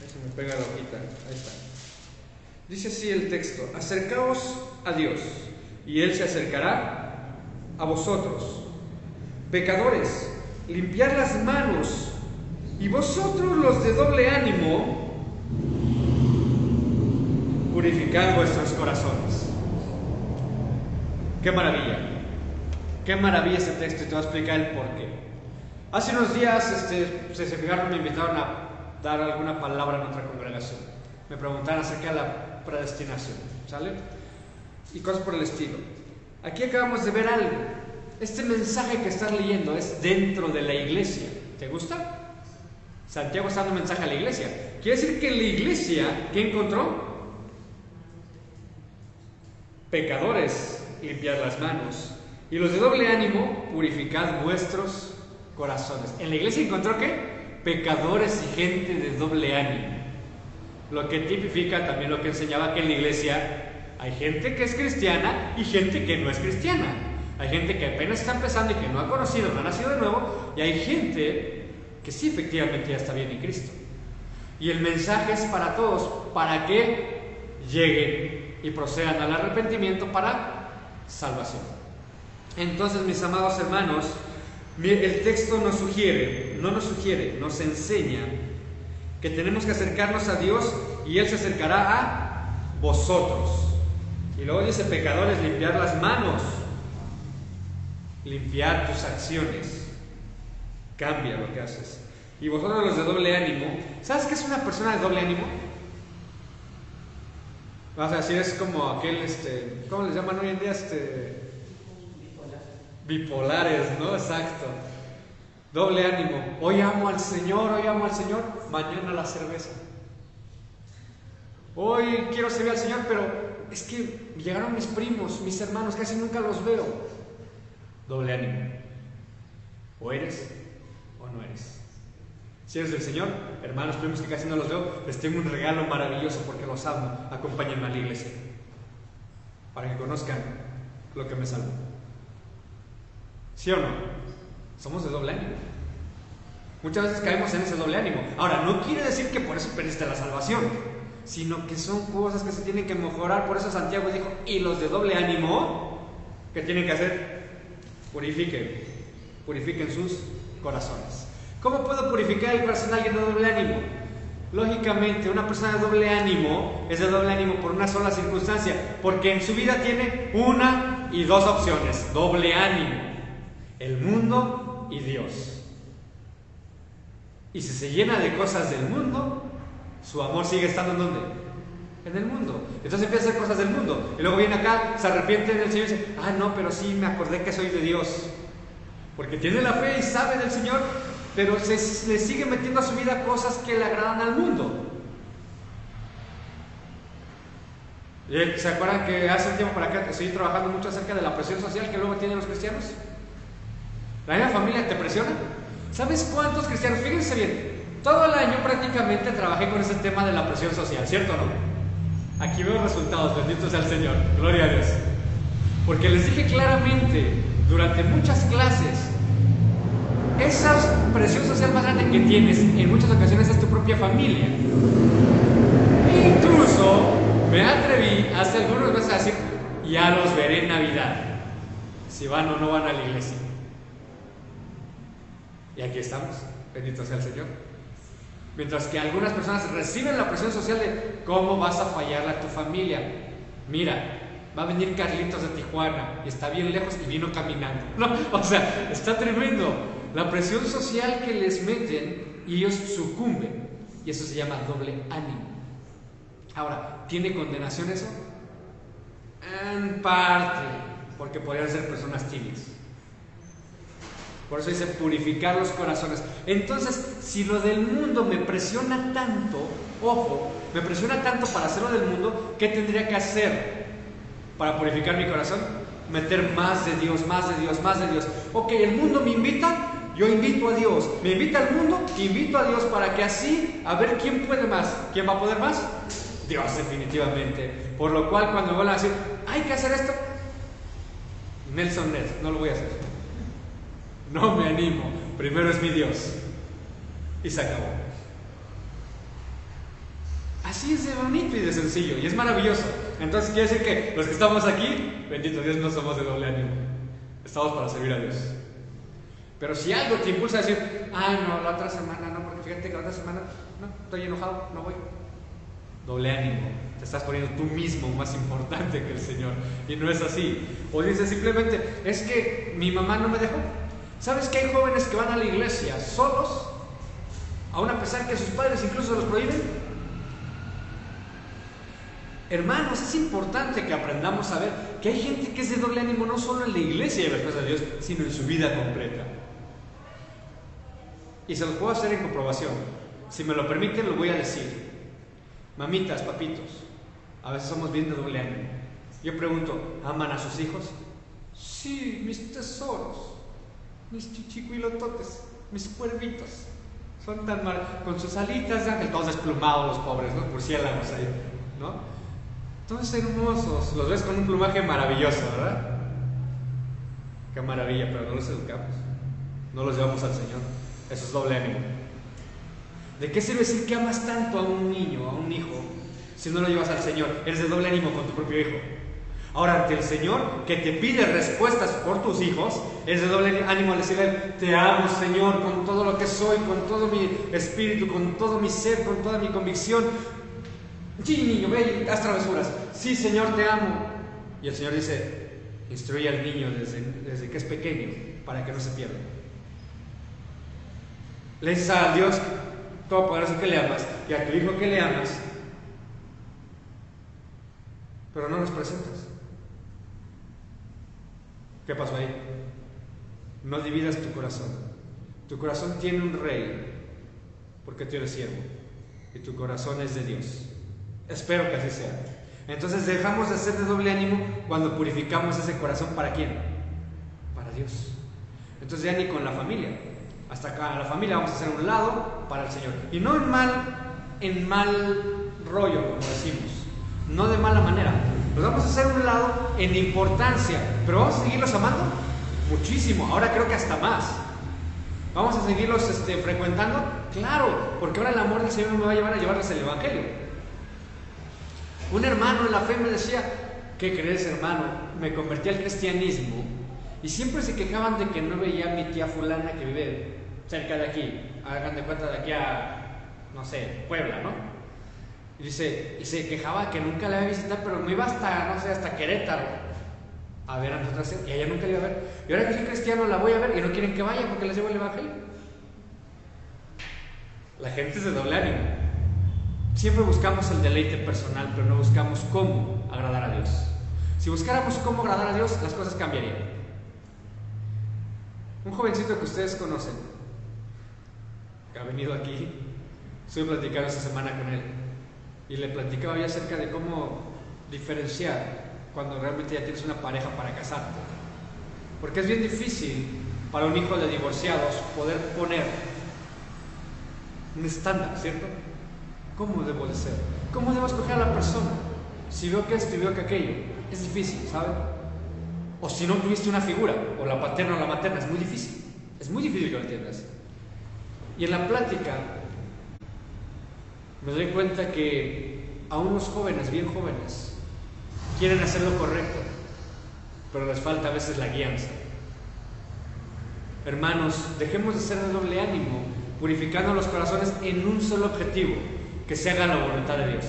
Ahí se me pega la hojita. Ahí está. Dice así el texto: acercaos a Dios, y Él se acercará a vosotros. Pecadores, limpiad las manos, y vosotros los de doble ánimo, purificad vuestros corazones. ¡Qué maravilla! ¡Qué maravilla este texto! Y te voy a explicar el porqué. Hace unos días, se fijaron, me invitaron a dar alguna palabra en otra congregación. Me preguntaron acerca de la predestinación, ¿sale? Y cosas por el estilo. Aquí acabamos de ver algo. Este mensaje que estás leyendo es dentro de la iglesia. ¿Te gusta? Santiago está dando un mensaje a la iglesia. Quiere decir que la iglesia, ¿qué encontró? Pecadores, limpiad las manos, y los de doble ánimo, purificad vuestros corazones. En la iglesia encontró ¿qué? Pecadores y gente de doble ánimo. Lo que tipifica también lo que enseñaba, que en la iglesia hay gente que es cristiana y gente que no es cristiana. Hay gente que apenas está empezando y que no ha conocido, no ha nacido de nuevo, y hay gente que sí efectivamente ya está bien en Cristo. Y el mensaje es para todos, para que lleguen y procedan al arrepentimiento para salvación. Entonces, mis amados hermanos, el texto nos enseña que tenemos que acercarnos a Dios y Él se acercará a vosotros. Y luego dice: pecadores, limpiad las manos, limpiad tus acciones, cambia lo que haces. Y vosotros los de doble ánimo, ¿sabes qué es una persona de doble ánimo? Vas a decir, es como aquel, ¿cómo les llaman hoy en día? Bipolares, ¿no? Exacto. Doble ánimo. Hoy amo al Señor, mañana la cerveza. Hoy quiero servir al Señor, pero es que llegaron mis primos, mis hermanos, casi nunca los veo. Doble ánimo. O eres o no eres. Si eres del Señor, hermanos, primos que casi no los veo, les tengo un regalo maravilloso porque los amo. Acompáñenme a la iglesia para que conozcan lo que me salvó. ¿Sí o no? Somos de doble ánimo. Muchas veces caemos en ese doble ánimo. Ahora, no quiere decir que por eso perdiste la salvación, sino que son cosas que se tienen que mejorar. Por eso Santiago dijo: y los de doble ánimo, ¿qué tienen que hacer? Purifiquen sus corazones. ¿Cómo puedo purificar el corazón de alguien de doble ánimo? Lógicamente, una persona de doble ánimo es de doble ánimo por una sola circunstancia, porque en su vida tiene una y dos opciones: doble ánimo, el mundo y Dios. Y si se llena de cosas del mundo, su amor sigue estando ¿en dónde? En el mundo. Entonces empieza a hacer cosas del mundo, y luego viene acá, se arrepiente del Señor y dice: no, pero sí me acordé que soy de Dios, porque tiene la fe y sabe del Señor, pero le sigue metiendo a su vida cosas que le agradan al mundo. ¿Se acuerdan que hace un tiempo para acá estoy trabajando mucho acerca de la presión social que luego tienen los cristianos? ¿La misma familia te presiona? ¿Sabes cuántos cristianos? Fíjense bien, todo el año prácticamente trabajé con ese tema de la presión social, ¿cierto o no? Aquí veo resultados, bendito sea el Señor, gloria a Dios. Porque les dije claramente durante muchas clases, esa presión social más grande que tienes en muchas ocasiones es tu propia familia. Incluso me atreví hace algunos meses a decir: ya los veré en Navidad, si van o no van a la iglesia. Y aquí estamos, bendito sea el Señor. Mientras que algunas personas reciben la presión social de: ¿cómo vas a fallarle a tu familia? Mira, va a venir Carlitos de Tijuana y está bien lejos y vino caminando. No, o sea, está tremendo la presión social que les meten y ellos sucumben. Y eso se llama doble ánimo. Ahora, ¿tiene condenación eso? En parte, porque podrían ser personas tibias. Por eso dice: purificar los corazones. Entonces, si lo del mundo me presiona tanto, ojo, me presiona tanto para hacer lo del mundo, ¿qué tendría que hacer para purificar mi corazón? Meter más de Dios, más de Dios, más de Dios. Ok, el mundo me invita, Yo invito a Dios, me invita al mundo, invito a Dios para que así, a ver quién puede más. ¿Quién va a poder más? Dios, definitivamente. Por lo cual, cuando me vuelvan a decir, hay que hacer esto, Nelson Ned, no lo voy a hacer. No me animo. Primero es mi Dios. Y se acabó. Así es de bonito y de sencillo, y es maravilloso. Entonces quiere decir que los que estamos aquí, bendito Dios, no somos de doble ánimo. Estamos para servir a Dios. Pero si algo te impulsa a decir, ay no, la otra semana no, porque fíjate que la otra semana no, estoy enojado, no voy. Doble ánimo, te estás poniendo tú mismo más importante que el Señor. Y no es así. O dices simplemente, es que mi mamá no me dejó. ¿Sabes que hay jóvenes que van a la iglesia solos, aun a pesar que sus padres incluso los prohíben? Hermanos, es importante que aprendamos a ver que hay gente que es de doble ánimo no solo en la iglesia y en las cosas de Dios, sino en su vida completa. Y se los puedo hacer en comprobación. Si me lo permiten, lo voy a decir. Mamitas, papitos, a veces somos bien de doble ánimo. Yo pregunto, ¿aman a sus hijos? Sí, mis tesoros, mis chichicuilototes, mis cuervitos. Son tan mal, con sus alitas de ángel, todos desplumados los pobres, ¿no? Murciélagos ahí, ¿no? Todos hermosos, los ves con un plumaje maravilloso, ¿verdad? Qué maravilla, pero no los educamos, no los llevamos al Señor. Eso es doble ánimo. ¿De qué sirve decir que amas tanto a un niño, a un hijo, si no lo llevas al Señor? Eres de doble ánimo con tu propio hijo. Ahora, ante el Señor, que te pide respuestas por tus hijos, eres de doble ánimo al decirle, te amo, Señor, con todo lo que soy, con todo mi espíritu, con todo mi ser, con toda mi convicción. Sí, niño, ve y haz travesuras. Sí, Señor, te amo. Y el Señor dice, instruye al niño desde que es pequeño, para que no se pierda. Le dices a Dios Todopoderoso que le amas, y a tu hijo que le amas, pero no los presentas. ¿Qué pasó ahí? No dividas tu corazón. Tu corazón tiene un rey, porque tú eres siervo, y tu corazón es de Dios. Espero que así sea. Entonces dejamos de ser de doble ánimo cuando purificamos ese corazón. ¿Para quién? Para Dios. Entonces ya ni con la familia. Hasta acá la familia vamos a hacer un lado para el Señor. Y no en mal rollo, como decimos. No de mala manera. Los vamos a hacer un lado en importancia. Pero vamos a seguirlos amando muchísimo. Ahora creo que hasta más. Vamos a seguirlos frecuentando. Claro, porque ahora el amor del Señor me va a llevar a llevarles el Evangelio. Un hermano en la fe me decía, ¿qué crees, hermano? Me convertí al cristianismo y siempre se quejaban de que no veía a mi tía fulana que vive cerca de aquí. Hagan de cuenta de aquí a, no sé, Puebla, ¿no? Y se quejaba que nunca la iba a visitar, pero me iba hasta, no sé, hasta Querétaro a ver a nosotras y a ella nunca la iba a ver. Y ahora que soy cristiano la voy a ver y no quieren que vaya porque les llevo el Evangelio. La gente es de doble ánimo. Siempre buscamos el deleite personal, pero no buscamos cómo agradar a Dios. Si buscáramos cómo agradar a Dios, las cosas cambiarían. Un jovencito que ustedes conocen, que ha venido aquí, estuve platicando esta semana con él, y le platicaba yo acerca de cómo diferenciar cuando realmente ya tienes una pareja para casarte. Porque es bien difícil para un hijo de divorciados poder poner un estándar, ¿cierto? ¿Cómo debo de ser? ¿Cómo debo escoger a la persona? Si veo que esto y veo que aquello, es difícil, ¿saben? O si no tuviste una figura, o la paterna o la materna, es muy difícil. Es muy difícil que lo entiendas. Y en la plática me doy cuenta que a unos jóvenes, bien jóvenes, quieren hacer lo correcto, pero les falta a veces la guianza. Hermanos, dejemos de ser de doble ánimo, purificando los corazones en un solo objetivo, que se haga la voluntad de Dios.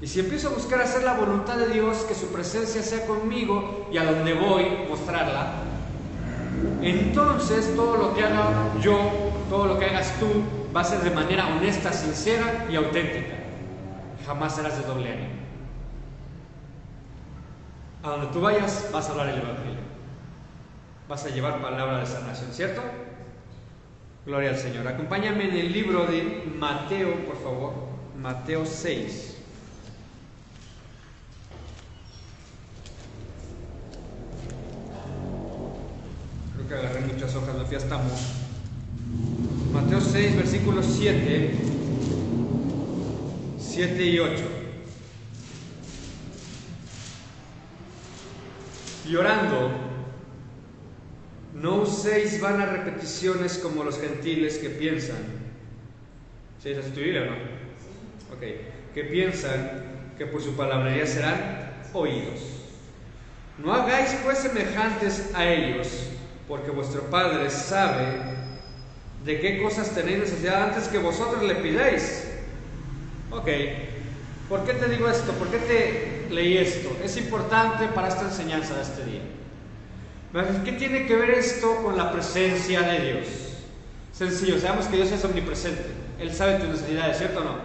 Y si empiezo a buscar hacer la voluntad de Dios, que su presencia sea conmigo y a donde voy mostrarla, entonces todo lo que haga yo, todo lo que hagas tú, va a ser de manera honesta, sincera y auténtica. Jamás serás de doble ánimo. A donde tú vayas, vas a hablar el Evangelio. Vas a llevar palabra de sanación, ¿cierto? Gloria al Señor. Acompáñame en el libro de Mateo, por favor. Mateo 6. Creo que agarré muchas hojas, me fui hasta Mateo 6, versículos 7 y 8. Y orando, no uséis vanas repeticiones como los gentiles que piensan. ¿Sí es tu Biblia o no? Ok. Que piensan que por su palabrería serán oídos. No hagáis pues semejantes a ellos, porque vuestro Padre sabe de qué cosas tenéis necesidad antes que vosotros le pidáis. Ok. ¿Por qué te digo esto? ¿Por qué te leí esto? Es importante para esta enseñanza de este día. ¿Qué tiene que ver esto con la presencia de Dios? Sencillo, sabemos que Dios es omnipresente. Él sabe tus necesidades, ¿cierto o no?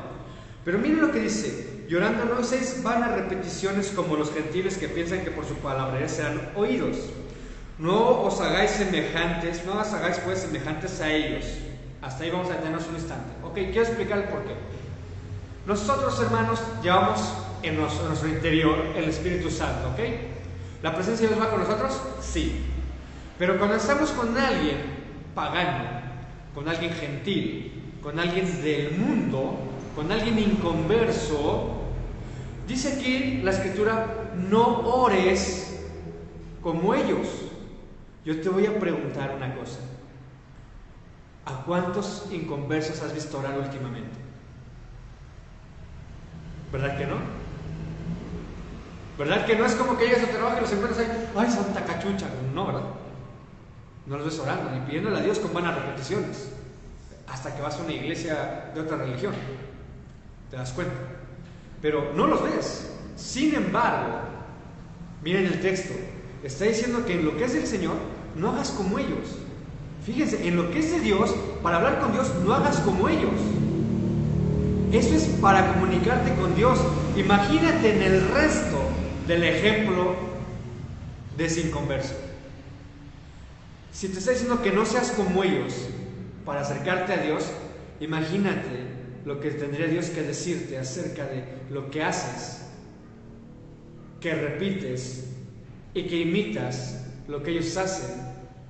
Pero miren lo que dice: llorando no uséis vanas repeticiones como los gentiles que piensan que por su palabrería serán oídos. No os hagáis semejantes, no os hagáis pues semejantes a ellos. Hasta ahí vamos a detenernos un instante. Ok, quiero explicar el porqué. Nosotros, hermanos, llevamos en nuestro interior el Espíritu Santo, ¿ok? ¿La presencia de Dios va con nosotros? Sí. Pero cuando estamos con alguien pagano, con alguien gentil, con alguien del mundo, con alguien inconverso, dice aquí la Escritura: no ores como ellos. Yo te voy a preguntar una cosa: ¿a cuántos inconversos has visto orar últimamente? ¿Verdad que no? ¿Verdad que no es como que llegas a tu trabajo y los encuentras ahí, ay, santa cachucha? No, ¿verdad? No los ves orando ni pidiéndole a Dios con vanas repeticiones, hasta que vas a una iglesia de otra religión, te das cuenta. Pero no los ves. Sin embargo, miren el texto, está diciendo que en lo que es del Señor no hagas como ellos. Fíjense, en lo que es de Dios, para hablar con Dios, no hagas como ellos. Eso es para comunicarte con Dios. Imagínate en el resto del ejemplo de ese inconverso. Si te está diciendo que no seas como ellos para acercarte a Dios, imagínate lo que tendría Dios que decirte acerca de lo que haces, que repites y que imitas lo que ellos hacen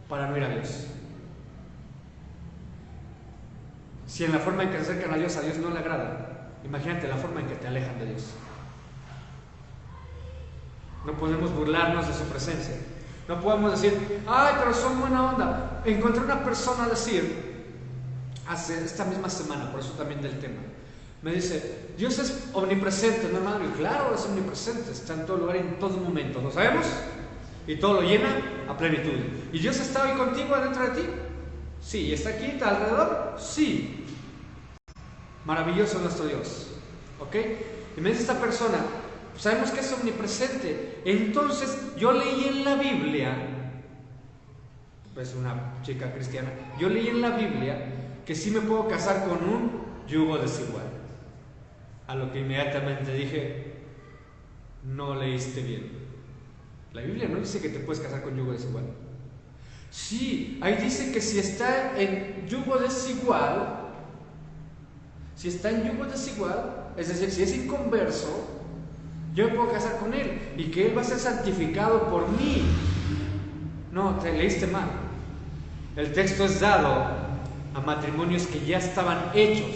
para no ir a Dios. Si en la forma en que se acercan a Dios no le agrada, imagínate la forma en que te alejan de Dios. No podemos burlarnos de su presencia. No podemos decir, ay, pero son buena onda. Encontré una persona decir, esta misma semana, por eso también del tema, me dice, Dios es omnipresente, ¿no, hermano? Y claro, es omnipresente, está en todo lugar y en todo momento, ¿lo sabemos? Y todo lo llena a plenitud. ¿Y Dios está hoy contigo adentro de ti? Sí. ¿Y está aquí, está alrededor? Sí. Maravilloso nuestro Dios, ¿ok? Y me dice esta persona, sabemos que es omnipresente. Entonces yo leí en la Biblia, pues una chica cristiana, yo leí en la Biblia que sí me puedo casar con un yugo desigual. A lo que inmediatamente dije, no leíste bien. La Biblia no dice que te puedes casar con yugo desigual. Sí, ahí dice que si está en yugo desigual, es decir, si es inconverso, yo me puedo casar con él y que él va a ser santificado por mí. No, te leíste mal. El texto es dado a matrimonios que ya estaban hechos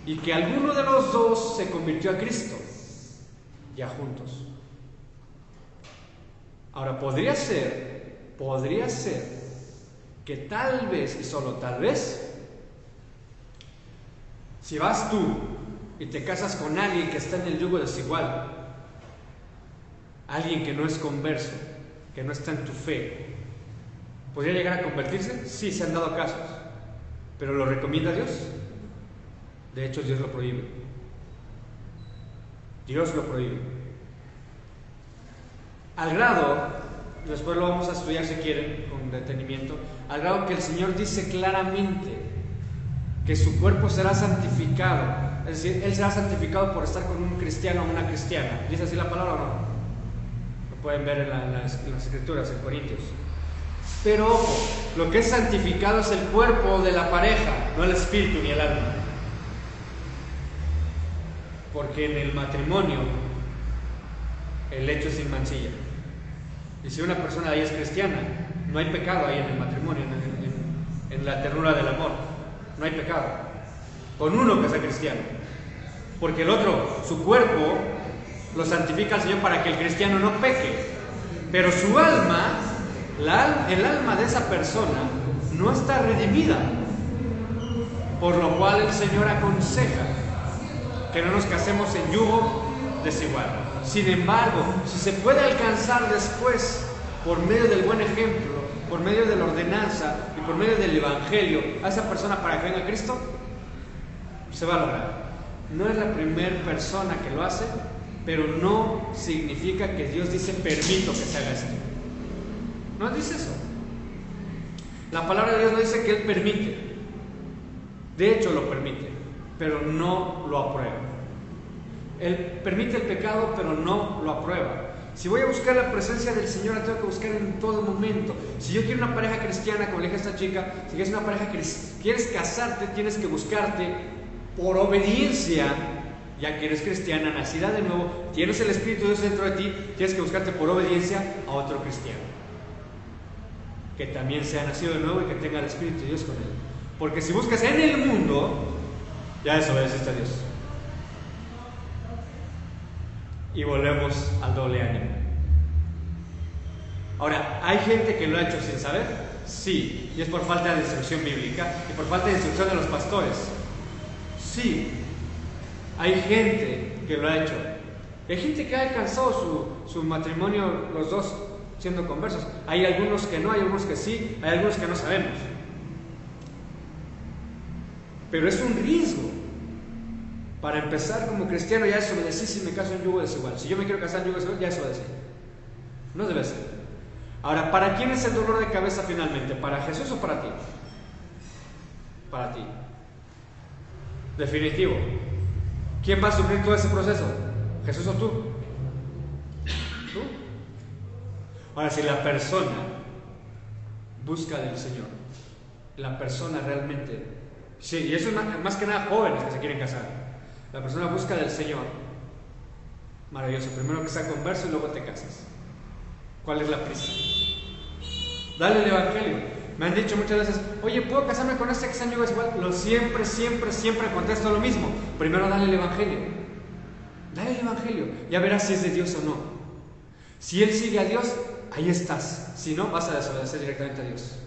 y que alguno de los dos se convirtió a Cristo, ya juntos. Ahora, podría ser que tal vez, y solo tal vez, si vas tú y te casas con alguien que está en el yugo desigual, alguien que no es converso, que no está en tu fe, ¿podría llegar a convertirse? Sí, se han dado casos. ¿Pero lo recomienda Dios? De hecho, Dios lo prohíbe. Dios lo prohíbe. Al grado, después lo vamos a estudiar si quieren, con detenimiento, al grado que el Señor dice claramente que su cuerpo será santificado. Es decir, Él será santificado por estar con un cristiano o una cristiana. ¿Dice así la palabra o no? Lo pueden ver en las escrituras, en Corintios. Pero ojo, lo que es santificado es el cuerpo de la pareja, no el espíritu ni el alma. Porque en el matrimonio el hecho es sin mancilla. Y si una persona de ahí es cristiana, No hay pecado ahí en el matrimonio, en la ternura del amor. No hay pecado. Con uno que sea cristiano. Porque el otro, su cuerpo, lo santifica al Señor para que el cristiano no peque. Pero su alma, el alma de esa persona, no está redimida. Por lo cual el Señor aconseja que no nos casemos en yugo desigual. Sin embargo, si se puede alcanzar después, por medio del buen ejemplo, por medio de la ordenanza y por medio del Evangelio, a esa persona para que venga a Cristo, se va a lograr. No es la primera persona que lo hace, pero no significa que Dios dice permito que se haga esto. No dice eso. La palabra de Dios no dice que Él permite. De hecho lo permite, pero no lo aprueba. Él permite el pecado, pero no lo aprueba. Si voy a buscar la presencia del Señor, la tengo que buscar en todo momento. Si yo quiero una pareja cristiana, como le dije a esta chica, si quieres una pareja quieres casarte, tienes que buscarte por obediencia. Ya que eres cristiana, nacida de nuevo, tienes el Espíritu de Dios dentro de ti, tienes que buscarte por obediencia a otro cristiano que también sea nacido de nuevo y que tenga el Espíritu de Dios con él. Porque si buscas en el mundo, ya desobedeciste a Dios. Y volvemos al doble ánimo. Ahora, ¿hay gente que lo ha hecho sin saber? Sí, y es por falta de instrucción bíblica y por falta de instrucción de los pastores. Sí, hay gente que lo ha hecho. Hay gente que ha alcanzado su matrimonio, los dos siendo conversos. Hay algunos que no, hay algunos que sí, hay algunos que no sabemos. Pero es un riesgo. Para empezar, como cristiano, ya desobedecí si me caso en yugo desigual. Si yo me quiero casar en yugo desigual, ya desobedecí. No debe ser. Ahora, ¿para quién es el dolor de cabeza finalmente? ¿Para Jesús o para ti? Para ti. Definitivo. ¿Quién va a sufrir todo ese proceso? ¿Jesús o tú? ¿Tú? Ahora, si la persona busca del Señor, la persona realmente, sí, y eso es más que nada jóvenes que se quieren casar. La persona busca del Señor, maravilloso. Primero que sea converso y luego te casas. ¿Cuál es la prisa? Dale el Evangelio. Me han dicho muchas veces, oye, ¿puedo casarme con este que sea amigo desigual? Siempre contesto lo mismo. Primero dale el Evangelio. Dale el Evangelio. Ya verás si es de Dios o no. Si él sigue a Dios, ahí estás. Si no, vas a desobedecer directamente a Dios.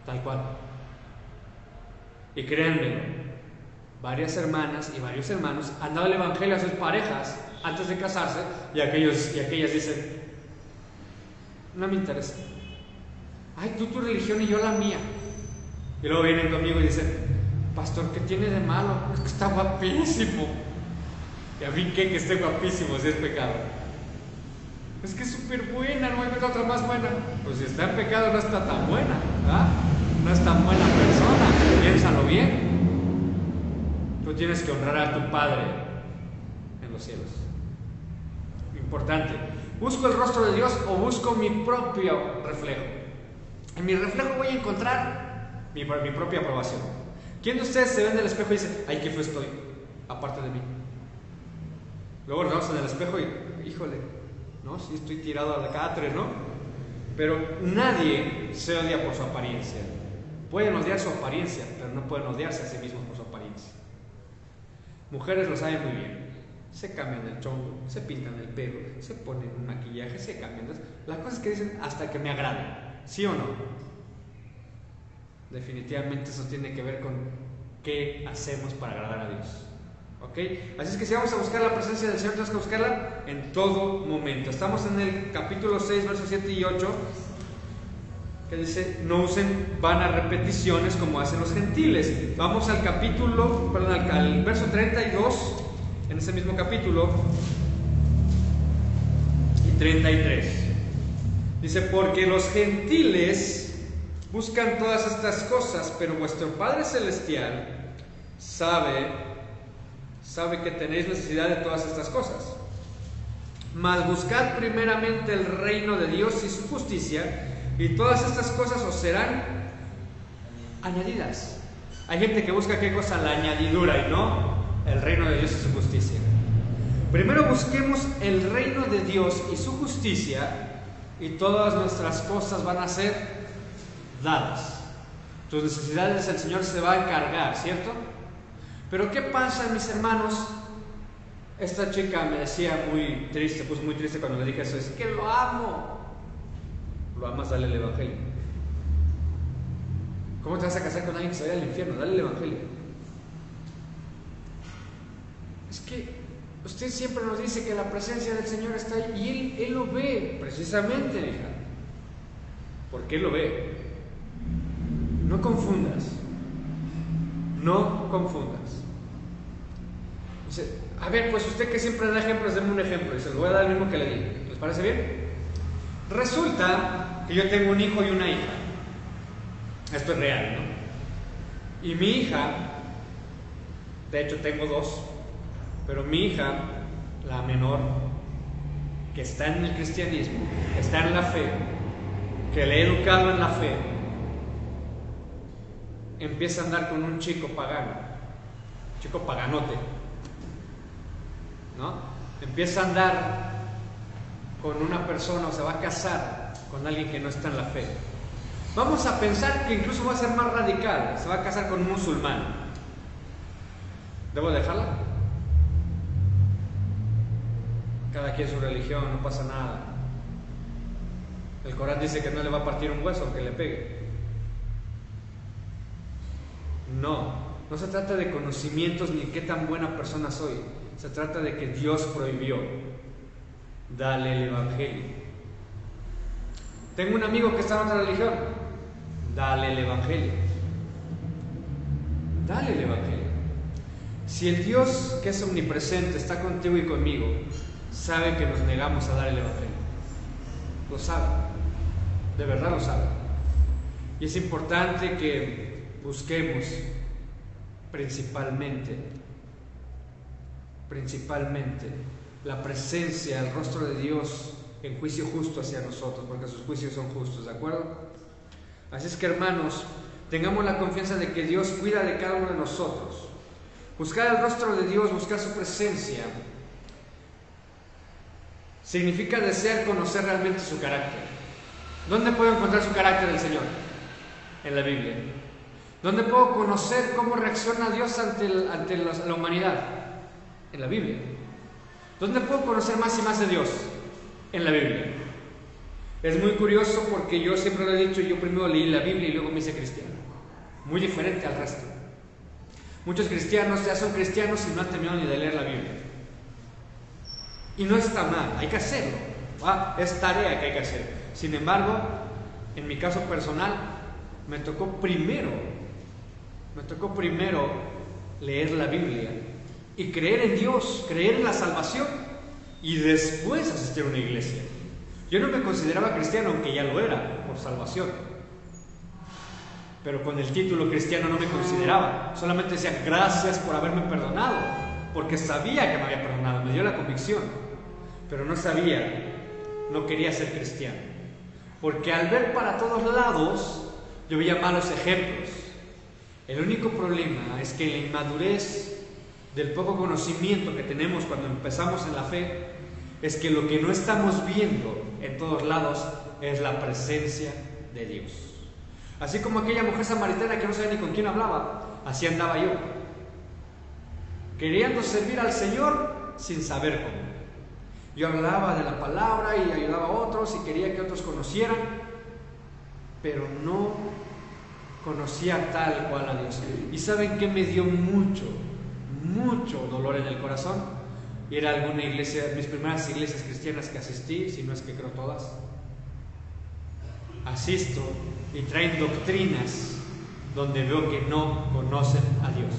Tal cual. Y créanme, varias hermanas y varios hermanos han dado el Evangelio a sus parejas antes de casarse y aquellas dicen, no me interesa. Ay, tú tu religión y yo la mía. Y luego vienen conmigo y dicen, pastor, ¿qué tiene de malo? Es que está guapísimo. ¿Y a mí qué que esté guapísimo si es pecado? Es que es súper buena, no hay otra más buena. Pues si está en pecado no está tan buena, ¿verdad? No es tan buena persona, piénsalo bien. Tú tienes que honrar a tu Padre en los cielos. Importante. ¿Busco el rostro de Dios o busco mi propio reflejo? En mi reflejo voy a encontrar mi propia aprobación. ¿Quién de ustedes se ve en el espejo y dice, ay, qué feo estoy, aparte de mí? Luego nos vemos en el espejo y, híjole, ¿no? Sí estoy tirado a la catre, ¿no? Pero nadie se odia por su apariencia. Pueden odiar su apariencia, pero no pueden odiarse a sí mismos por su apariencia. Mujeres lo saben muy bien. Se cambian el chongo, se pintan el pelo, se ponen un maquillaje, se cambian. Las cosas que dicen hasta que me agraden. ¿Sí o no? Definitivamente eso tiene que ver con qué hacemos para agradar a Dios. ¿Ok? Así es que si vamos a buscar la presencia del Señor, tenemos que buscarla en todo momento. Estamos en el capítulo 6, versos 7 y 8, que dice, no usen vanas repeticiones como hacen los gentiles. Vamos al al verso 32, en ese mismo capítulo, y 33. Dice, porque los gentiles buscan todas estas cosas, pero vuestro Padre Celestial sabe que tenéis necesidad de todas estas cosas. Mas buscad primeramente el reino de Dios y su justicia, y todas estas cosas os serán añadidas. Hay gente que busca qué cosa, la añadidura, y no el reino de Dios y su justicia. Primero busquemos el reino de Dios y su justicia, y todas nuestras cosas van a ser dadas. Tus necesidades el Señor se va a encargar, ¿cierto? Pero ¿qué pasa, mis hermanos? Esta chica me decía muy triste, se puso muy triste cuando le dije eso, dice que lo amo. Lo amas, dale el Evangelio. ¿Cómo te vas a casar con alguien que se vaya al infierno? Dale el Evangelio. Es que usted siempre nos dice que la presencia del Señor está ahí y Él lo ve, precisamente, hija. ¿Por qué lo ve? No confundas. No confundas. Dice, a ver, pues usted que siempre da ejemplos, denme un ejemplo. Y se lo voy a dar el mismo que le di. ¿Les parece bien? Resulta que yo tengo un hijo y una hija. Esto es real, ¿no? Y mi hija, de hecho tengo dos, pero mi hija, la menor, que está en el cristianismo, está en la fe, que le he educado en la fe, empieza a andar con un chico pagano, chico paganote, ¿no? Empieza a andar con una persona o se va a casar con alguien que no está en la fe. Vamos a pensar que incluso va a ser más radical, se va a casar con un musulmán. ¿Debo dejarla? Cada quien su religión, no pasa nada. El Corán dice que no le va a partir un hueso aunque le pegue. No se trata de conocimientos ni qué tan buena persona soy. Se trata de que Dios prohibió. Dale el Evangelio. Tengo un amigo que está en otra religión. Dale el Evangelio. Dale el Evangelio. Si el Dios que es omnipresente está contigo y conmigo, sabe que nos negamos a dar el Evangelio. Lo sabe. De verdad lo sabe. Y es importante que busquemos principalmente la presencia, el rostro de Dios en juicio justo hacia nosotros, porque sus juicios son justos, ¿de acuerdo? Así es que, hermanos, tengamos la confianza de que Dios cuida de cada uno de nosotros. Buscar el rostro de Dios, buscar su presencia, significa desear conocer realmente su carácter. ¿Dónde puedo encontrar su carácter el Señor? En la Biblia. ¿Dónde puedo conocer cómo reacciona Dios ante la humanidad? En la Biblia. ¿Dónde puedo conocer más y más de Dios? En la Biblia. Es muy curioso porque yo siempre lo he dicho, yo primero leí la Biblia y luego me hice cristiano. Muy diferente al resto. Muchos cristianos ya son cristianos y no han terminado ni de leer la Biblia. Y no está mal, hay que hacerlo. Es tarea que hay que hacer. Sin embargo, en mi caso personal, me tocó primero leer la Biblia y creer en Dios, creer en la salvación y después asistir a una iglesia. Yo no me consideraba cristiano, aunque ya lo era, por salvación. Pero con el título cristiano no me consideraba. Solamente decía gracias por haberme perdonado, porque sabía que me había perdonado, me dio la convicción. Pero no quería ser cristiano. Porque al ver para todos lados, yo veía malos ejemplos. El único problema es que en la inmadurez del poco conocimiento que tenemos cuando empezamos en la fe, es que lo que no estamos viendo en todos lados es la presencia de Dios. Así como aquella mujer samaritana que no sabía ni con quién hablaba, así andaba yo, queriendo servir al Señor sin saber cómo. Yo hablaba de la palabra y ayudaba a otros y quería que otros conocieran, pero no conocía tal cual a Dios. ¿Y saben qué me dio mucho dolor en el corazón? Ir a alguna iglesia, mis primeras iglesias cristianas que asistí, si no es que creo todas. Asisto y traen doctrinas donde veo que no conocen a Dios.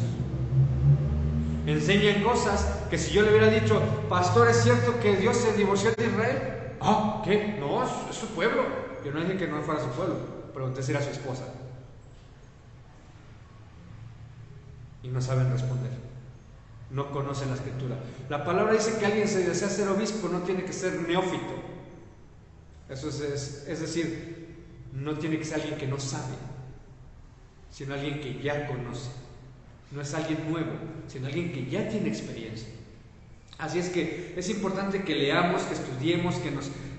Enseñan cosas que si yo le hubiera dicho, pastor, ¿es cierto que Dios se divorció de Israel? ¿Qué? No, es su pueblo. Yo no dije que no fuera su pueblo, pregunté si era su esposa. Y no saben responder. No conocen la escritura. La palabra dice que alguien se desea ser obispo, no tiene que ser neófito. Eso es decir, no tiene que ser alguien que no sabe, sino alguien que ya conoce. No es alguien nuevo, sino alguien que ya tiene experiencia. Así es que es importante que leamos, que estudiemos,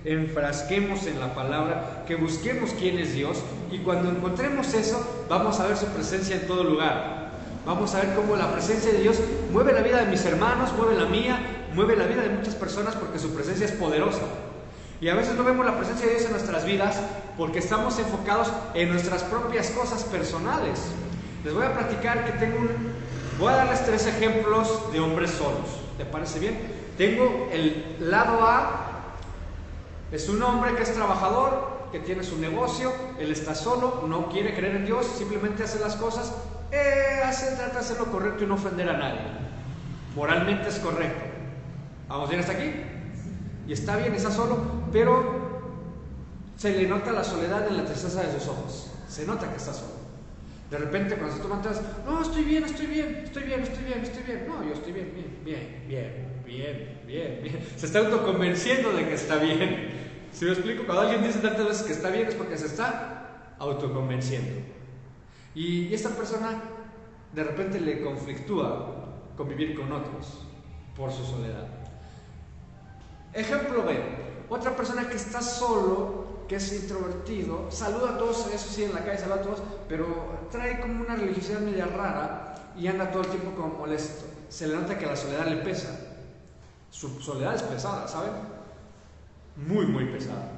enfrasquemos en la palabra, que busquemos quién es Dios, y cuando encontremos eso, vamos a ver su presencia en todo lugar. Vamos a ver cómo la presencia de Dios mueve la vida de mis hermanos, mueve la mía, mueve la vida de muchas personas, porque su presencia es poderosa. Y a veces no vemos la presencia de Dios en nuestras vidas porque estamos enfocados en nuestras propias cosas personales. Les voy a platicar que voy a darles 3 ejemplos de hombres solos. ¿Te parece bien? Tengo el lado A. Es un hombre que es trabajador, que tiene su negocio, él está solo, no quiere creer en Dios, simplemente hace las cosas, trata de hacer lo correcto y no ofender a nadie. Moralmente es correcto. ¿Vamos bien hasta aquí? Y está bien, está solo, pero se le nota la soledad en la tristeza de sus ojos. Se nota que está solo. De repente cuando se toma atrás, no, estoy bien. No, yo estoy bien. Se está autoconvenciendo de que está bien. ¿Sí me explico? Cuando alguien dice tantas veces que está bien es porque se está autoconvenciendo. Y esta persona de repente le conflictúa convivir con otros por su soledad. Ejemplo B, otra persona que está solo, que es introvertido, saluda a todos, eso sí, en la calle saluda a todos, pero trae como una religiosidad media rara y anda todo el tiempo como molesto. Se le nota que la soledad le pesa. Su soledad es pesada, ¿saben? Muy, muy pesada.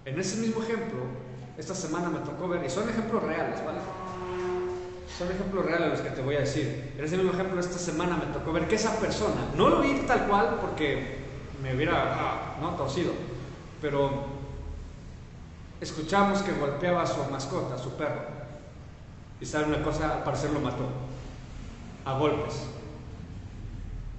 En ese mismo ejemplo, esta semana me tocó ver, y son ejemplos reales, ¿vale? Son ejemplos reales los que te voy a decir. En ese mismo ejemplo, esta semana me tocó ver que esa persona, no lo vi tal cual porque me hubiera torcido, pero escuchamos que golpeaba a su mascota, a su perro, y sabe una cosa, al parecer lo mató a golpes.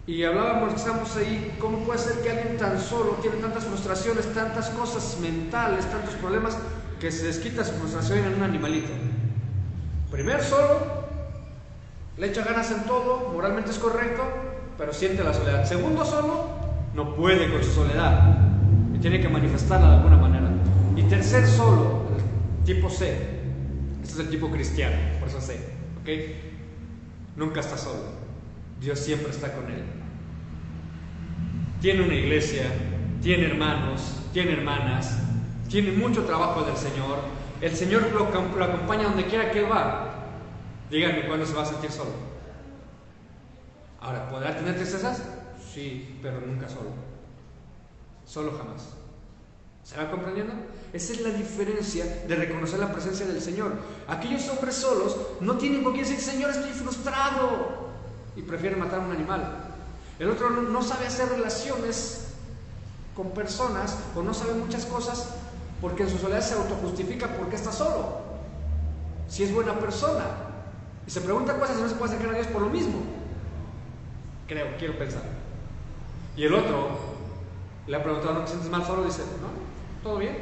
Y hablábamos, estábamos ahí, ¿cómo puede ser que alguien tan solo tiene tantas frustraciones, tantas cosas mentales, tantos problemas, que se desquita su frustración en un animalito? Primero solo, le echa ganas en todo, moralmente es correcto, pero siente la soledad. Segundo solo, no puede con su soledad y tiene que manifestarla de alguna manera. Y tercer solo, el tipo C. Este es el tipo cristiano, por eso C, ¿ok? Nunca está solo, Dios siempre está con él. Tiene una iglesia, tiene hermanos, tiene hermanas, tiene mucho trabajo del Señor. El Señor lo acompaña donde quiera que él va. Díganme cuándo se va a sentir solo. Ahora, ¿podrá tener tristezas? Sí, pero nunca solo. Solo jamás. ¿Se va comprendiendo? Esa es la diferencia de reconocer la presencia del Señor. Aquellos hombres solos no tienen con quién decir, Señor, estoy frustrado, y prefieren matar a un animal. El otro no sabe hacer relaciones con personas, o no sabe muchas cosas, porque en su soledad se autojustifica porque está solo. Si es buena persona, y se pregunta cosas y no se puede acercar a Dios por lo mismo. Quiero pensar. Y el otro le ha preguntado, ¿no te sientes mal solo? Dice, no, todo bien.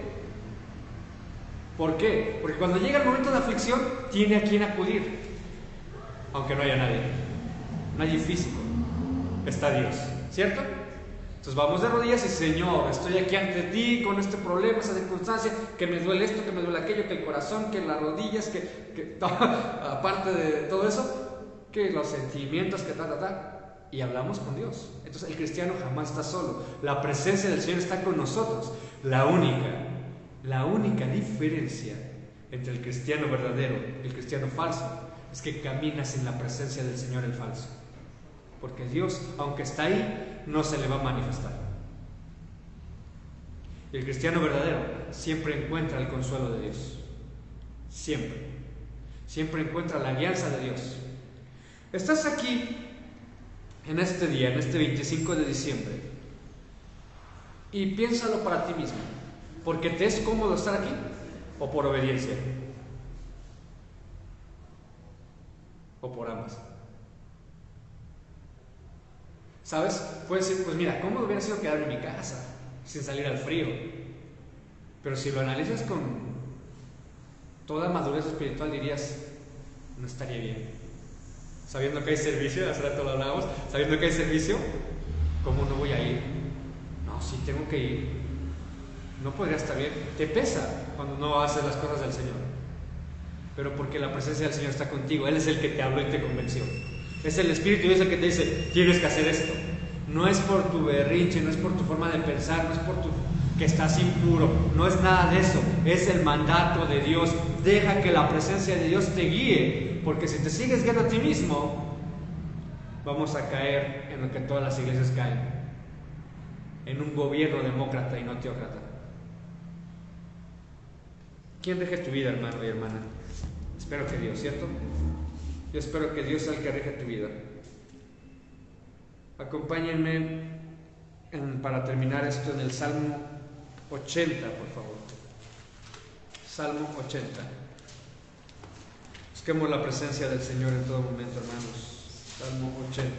¿Por qué? Porque cuando llega el momento de aflicción, tiene a quien acudir, aunque no haya nadie físico. Está Dios, ¿cierto? Entonces vamos de rodillas y, Señor, estoy aquí ante ti con este problema, esa circunstancia, que me duele esto, que me duele aquello, que el corazón, que las rodillas, que aparte de todo eso, que los sentimientos, que y hablamos con Dios. Entonces el cristiano jamás está solo. La presencia del Señor está con nosotros. La única diferencia entre el cristiano verdadero y el cristiano falso es que camina sin la presencia del Señor el falso. Porque Dios, aunque está ahí, no se le va a manifestar. Y el cristiano verdadero siempre encuentra el consuelo de Dios. Siempre encuentra la alianza de Dios. Estás aquí en este día, en este 25 de diciembre, y piénsalo para ti mismo. ¿Porque te es cómodo estar aquí o por obediencia? ¿O por ambas? ¿Sabes? Puedes decir, pues mira, cómodo hubiera sido quedarme en mi casa sin salir al frío. Pero si lo analizas con toda madurez espiritual, dirías, no estaría bien. Sabiendo que hay servicio, hace rato lo hablábamos, sabiendo que hay servicio, ¿cómo no voy a ir? No, sí tengo que ir. No podría estar bien. Te pesa cuando no haces las cosas del Señor. Pero porque la presencia del Señor está contigo. Él es el que te habló y te convenció. Es el Espíritu y es el que te dice, tienes que hacer esto. No es por tu berrinche, no es por tu forma de pensar, no es por tu que estás impuro, no es nada de eso, es el mandato de Dios. Deja que la presencia de Dios te guíe, porque si te sigues guiando a ti mismo, vamos a caer en lo que todas las iglesias caen, en un gobierno demócrata y no teócrata. ¿Quién rige tu vida, hermano y hermana? Espero que Dios, ¿cierto? Yo espero que Dios sea el que rige tu vida. Acompáñenme para terminar esto en el Salmo 80, por favor. Salmo 80. Busquemos la presencia del Señor en todo momento, hermanos. Salmo 80.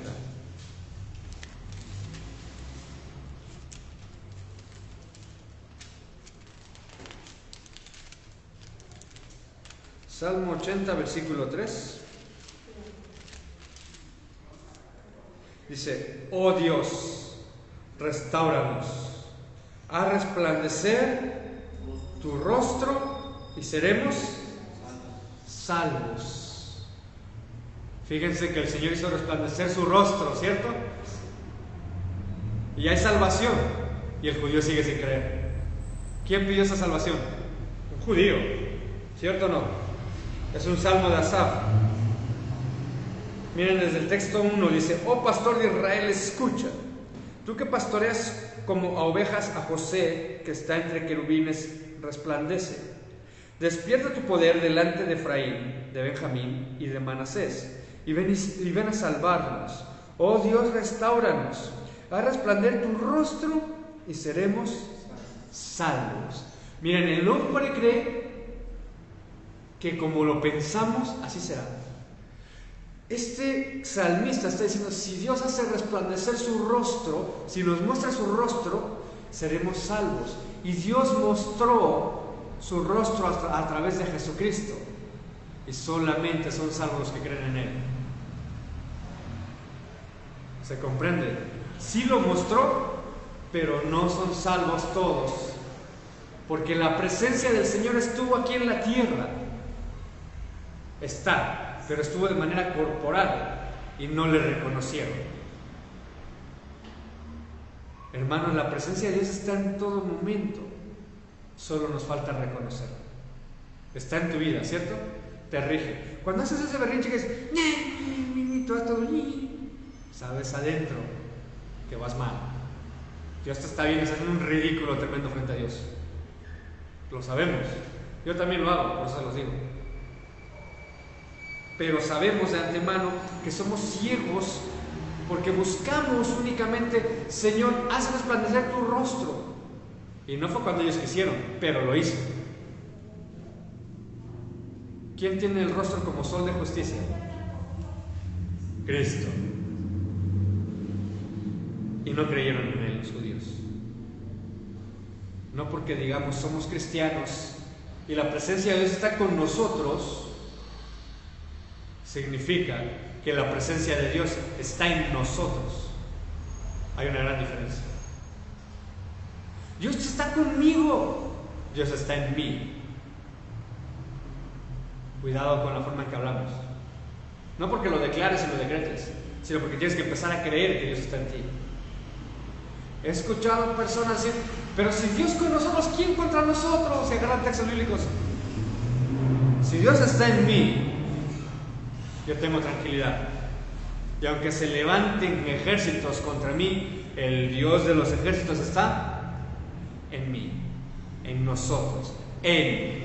Salmo 80, versículo 3. Dice: oh Dios, restáuranos, haz resplandecer tu rostro y seremos salvos. Fíjense que el Señor hizo resplandecer su rostro, ¿cierto? Y hay salvación, y el judío sigue sin creer. ¿Quién pidió esa salvación? Un judío, ¿cierto o no? Es un salmo de Asaf. Miren, desde el texto 1 dice: oh pastor de Israel, escucha, tú que pastoreas como a ovejas a José, que está entre querubines, resplandece. Despierta tu poder delante de Efraín, de Benjamín y de Manasés, y ven a salvarnos. Oh Dios, restáuranos, haz resplandecer tu rostro y seremos salvos. Miren, el hombre cree que como lo pensamos, así será. Este salmista está diciendo: si Dios hace resplandecer su rostro, si nos muestra su rostro, seremos salvos. Y Dios mostró su rostro a través de Jesucristo, y solamente son salvos los que creen en Él. ¿Se comprende? Sí lo mostró, pero no son salvos todos, porque la presencia del Señor estuvo aquí en la tierra. Está, pero estuvo de manera corporal y no le reconocieron. Hermanos, la presencia de Dios está en todo momento, solo nos falta reconocerlo. Está en tu vida, ¿cierto? Te rige. Cuando haces ese berrinche que es todo, sabes adentro que vas mal. Dios te está viendo, estás haciendo un ridículo tremendo frente a Dios. Lo sabemos. Yo también lo hago, por eso los digo. Pero sabemos de antemano que somos ciegos porque buscamos únicamente: Señor, haz resplandecer tu rostro. Y no fue cuando ellos quisieron, pero lo hizo. ¿Quién tiene el rostro como sol de justicia? Cristo. Y no creyeron en Él los judíos. No porque digamos somos cristianos y la presencia de Dios está con nosotros, significa que la presencia de Dios está en nosotros. Hay una gran diferencia. Dios está conmigo, Dios está en mí. Cuidado con la forma en que hablamos. No porque lo declares y lo decretes, sino porque tienes que empezar a creer que Dios está en ti. He escuchado personas decir: pero si Dios con nosotros, ¿quién contra nosotros? Y agarran textos bíblicos. Si Dios está en mí, yo tengo tranquilidad. Y aunque se levanten ejércitos contra mí, el Dios de los ejércitos está en mí, en nosotros, en mí.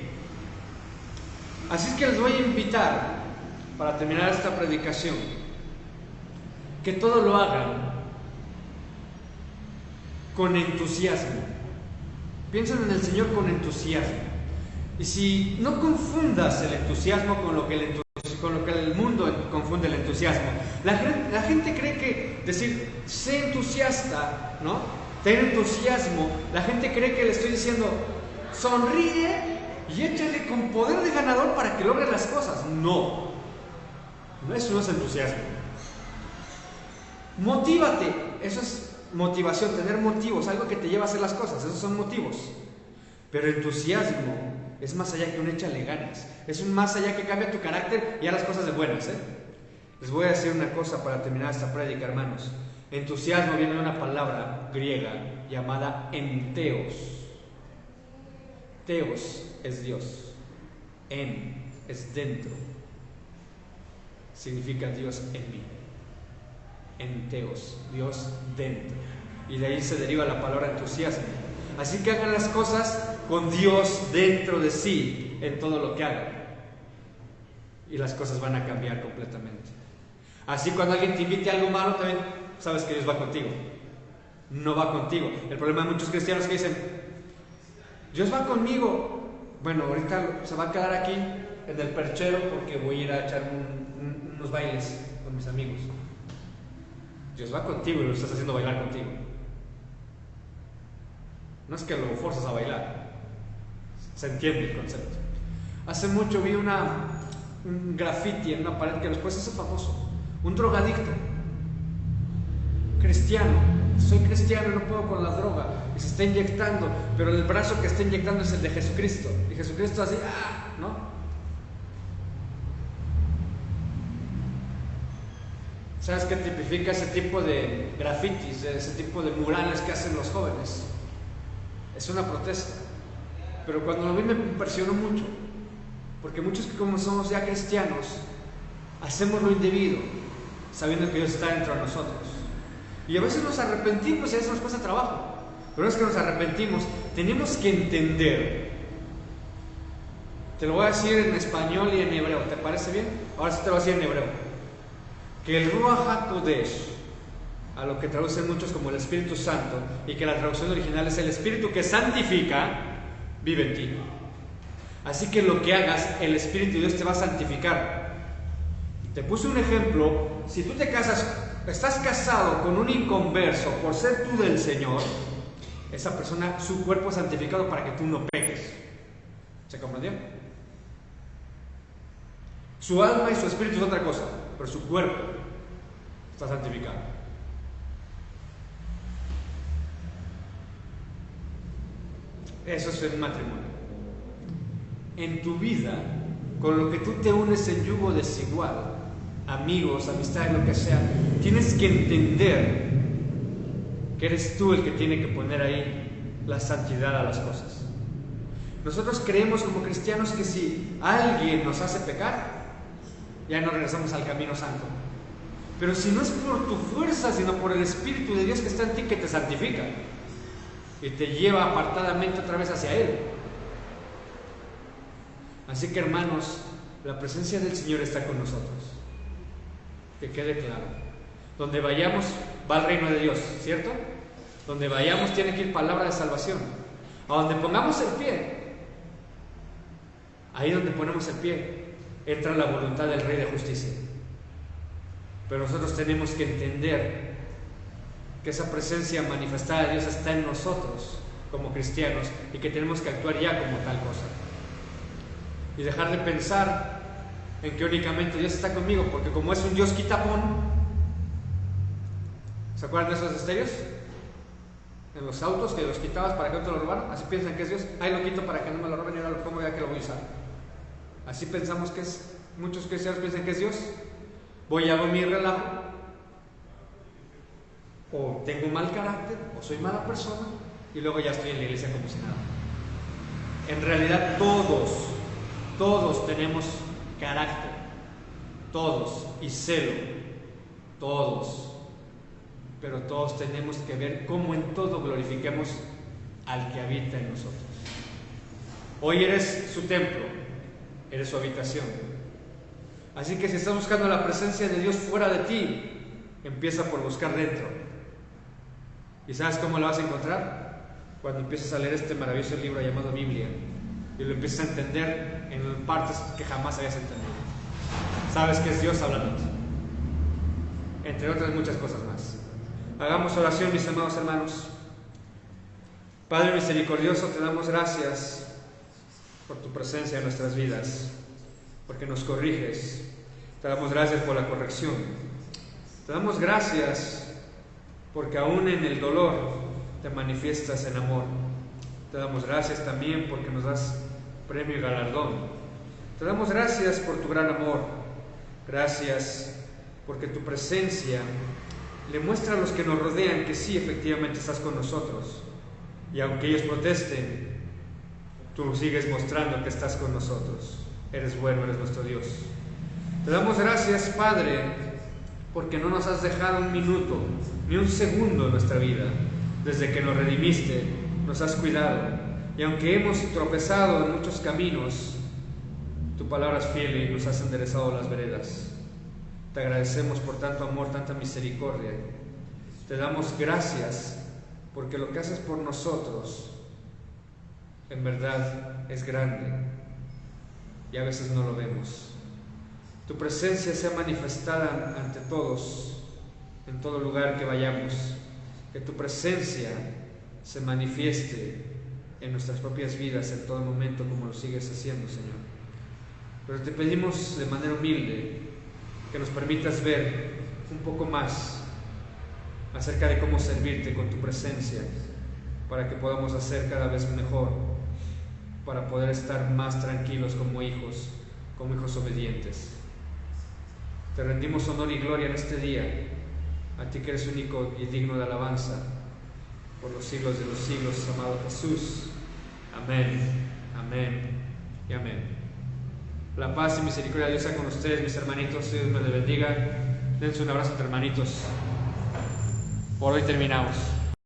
Así es que les voy a invitar, para terminar esta predicación, que todo lo hagan con entusiasmo. Piensen en el Señor con entusiasmo. Y si no confundas el entusiasmo con lo que el mundo confunde el entusiasmo. La gente cree que decir sé entusiasta, ¿no? Ten entusiasmo. La gente cree que le estoy diciendo sonríe y échale con poder de ganador para que logres las cosas. No, eso no es entusiasmo. Motívate, eso es motivación, tener motivos, algo que te lleva a hacer las cosas, esos son motivos. Pero entusiasmo es más allá que un échale ganas, es un más allá que cambia tu carácter y haz las cosas de buenas. Les voy a decir una cosa para terminar esta prédica, hermanos. Entusiasmo viene de una palabra griega llamada enteos. Teos es Dios, en es dentro, significa Dios en mí. Enteos, Dios dentro, y de ahí se deriva la palabra entusiasmo. Así que hagan las cosas con Dios dentro de sí en todo lo que hagan, y las cosas van a cambiar completamente. Así cuando alguien te invite a algo malo, también sabes que Dios va contigo. No va contigo. El problema de muchos cristianos que dicen, Dios va conmigo. Bueno, ahorita se va a quedar aquí en el perchero porque voy a ir a echar unos bailes con mis amigos. Dios va contigo y lo estás haciendo bailar contigo. No es que lo forzas a bailar. Se entiende el concepto. Hace mucho vi un graffiti en una pared que después se hizo famoso. Un drogadicto cristiano, soy cristiano y no puedo con la droga, y se está inyectando, pero el brazo que está inyectando es el de Jesucristo, y Jesucristo así, ¿no? ¿Sabes qué tipifica ese tipo de grafitis, ese tipo de murales que hacen los jóvenes? Es una protesta. Pero cuando lo vi me impresionó mucho, porque muchos que como somos ya cristianos hacemos lo indebido sabiendo que Dios está dentro de nosotros, y a veces nos arrepentimos y a veces nos cuesta trabajo, pero es que nos arrepentimos. Tenemos que entender, te lo voy a decir en español y en hebreo, ¿te parece bien? Ahora sí te lo voy a decir en hebreo, que el Ruach HaKodesh, a lo que traducen muchos como el Espíritu Santo, y que la traducción original es el Espíritu que santifica, vive en ti. Así que lo que hagas, el Espíritu de Dios te va a santificar. Te puse un ejemplo. Si tú te casas, estás casado con un inconverso por ser tú del Señor, esa persona, su cuerpo es santificado para que tú no peques. ¿Se comprendió? Su alma y su espíritu es otra cosa, pero su cuerpo está santificado. Eso es el matrimonio. En tu vida, con lo que tú te unes en yugo desigual, amigos, amistades, lo que sea, tienes que entender que eres tú el que tiene que poner ahí la santidad a las cosas. Nosotros creemos como cristianos que si alguien nos hace pecar, ya no regresamos al camino santo. Pero si no es por tu fuerza, sino por el Espíritu de Dios que está en ti, que te santifica y te lleva apartadamente otra vez hacia Él. Así que, hermanos, la presencia del Señor está con nosotros. Que quede claro. Donde vayamos va el reino de Dios, ¿cierto? Donde vayamos tiene que ir palabra de salvación. A donde pongamos el pie, ahí donde ponemos el pie, entra la voluntad del Rey de Justicia. Pero nosotros tenemos que entender que esa presencia manifestada de Dios está en nosotros como cristianos, y que tenemos que actuar ya como tal cosa. Y dejar de pensar en que únicamente Dios está conmigo, porque como es un Dios quitapón, ¿se acuerdan de esos estéreos? En los autos que los quitabas para que no te lo robaran, así piensan que es Dios. Ahí lo quito para que no me lo roben y ahora lo pongo ya que lo voy a usar. Así pensamos que es, muchos cristianos piensan que es Dios. Voy y hago mi relajo, o tengo mal carácter, o soy mala persona, y luego ya estoy en la iglesia como si nada. En realidad todos tenemos carácter, todos, y celo, todos, pero todos tenemos que ver cómo en todo glorifiquemos al que habita en nosotros. Hoy eres su templo, eres su habitación. Así que si estás buscando la presencia de Dios fuera de ti, empieza por buscar dentro. ¿Y sabes cómo la vas a encontrar? Cuando empieces a leer este maravilloso libro llamado Biblia y lo empieces a entender en partes que jamás habías entendido. Sabes que es Dios hablándote, entre otras muchas cosas más. Hagamos oración, mis amados hermanos. Padre misericordioso, te damos gracias por tu presencia en nuestras vidas, porque nos corriges. Te damos gracias por la corrección. Te damos gracias porque aún en el dolor te manifiestas en amor. Te damos gracias también porque nos das premio y galardón. Te damos gracias por tu gran amor. Gracias porque tu presencia le muestra a los que nos rodean que sí, efectivamente estás con nosotros. Y aunque ellos protesten, tú sigues mostrando que estás con nosotros. Eres bueno, eres nuestro Dios. Te damos gracias, Padre, porque no nos has dejado un minuto, ni un segundo en nuestra vida. Desde que nos redimiste, nos has cuidado. Y aunque hemos tropezado en muchos caminos, tu palabra es fiel y nos has enderezado las veredas. Te agradecemos por tanto amor, tanta misericordia. Te damos gracias porque lo que haces por nosotros en verdad es grande y a veces no lo vemos. Tu presencia sea manifestada ante todos, en todo lugar que vayamos. Que tu presencia se manifieste en nuestras propias vidas en todo momento, como lo sigues haciendo, Señor. Pero te pedimos de manera humilde que nos permitas ver un poco más acerca de cómo servirte con tu presencia, para que podamos hacer cada vez mejor, para poder estar más tranquilos como hijos obedientes. Te rendimos honor y gloria en este día, a ti que eres único y digno de alabanza, por los siglos de los siglos, amado Jesús. Amén, amén y amén. La paz y misericordia de Dios sea con ustedes, mis hermanitos. Dios me les bendiga. Dense un abrazo entre hermanitos. Por hoy terminamos.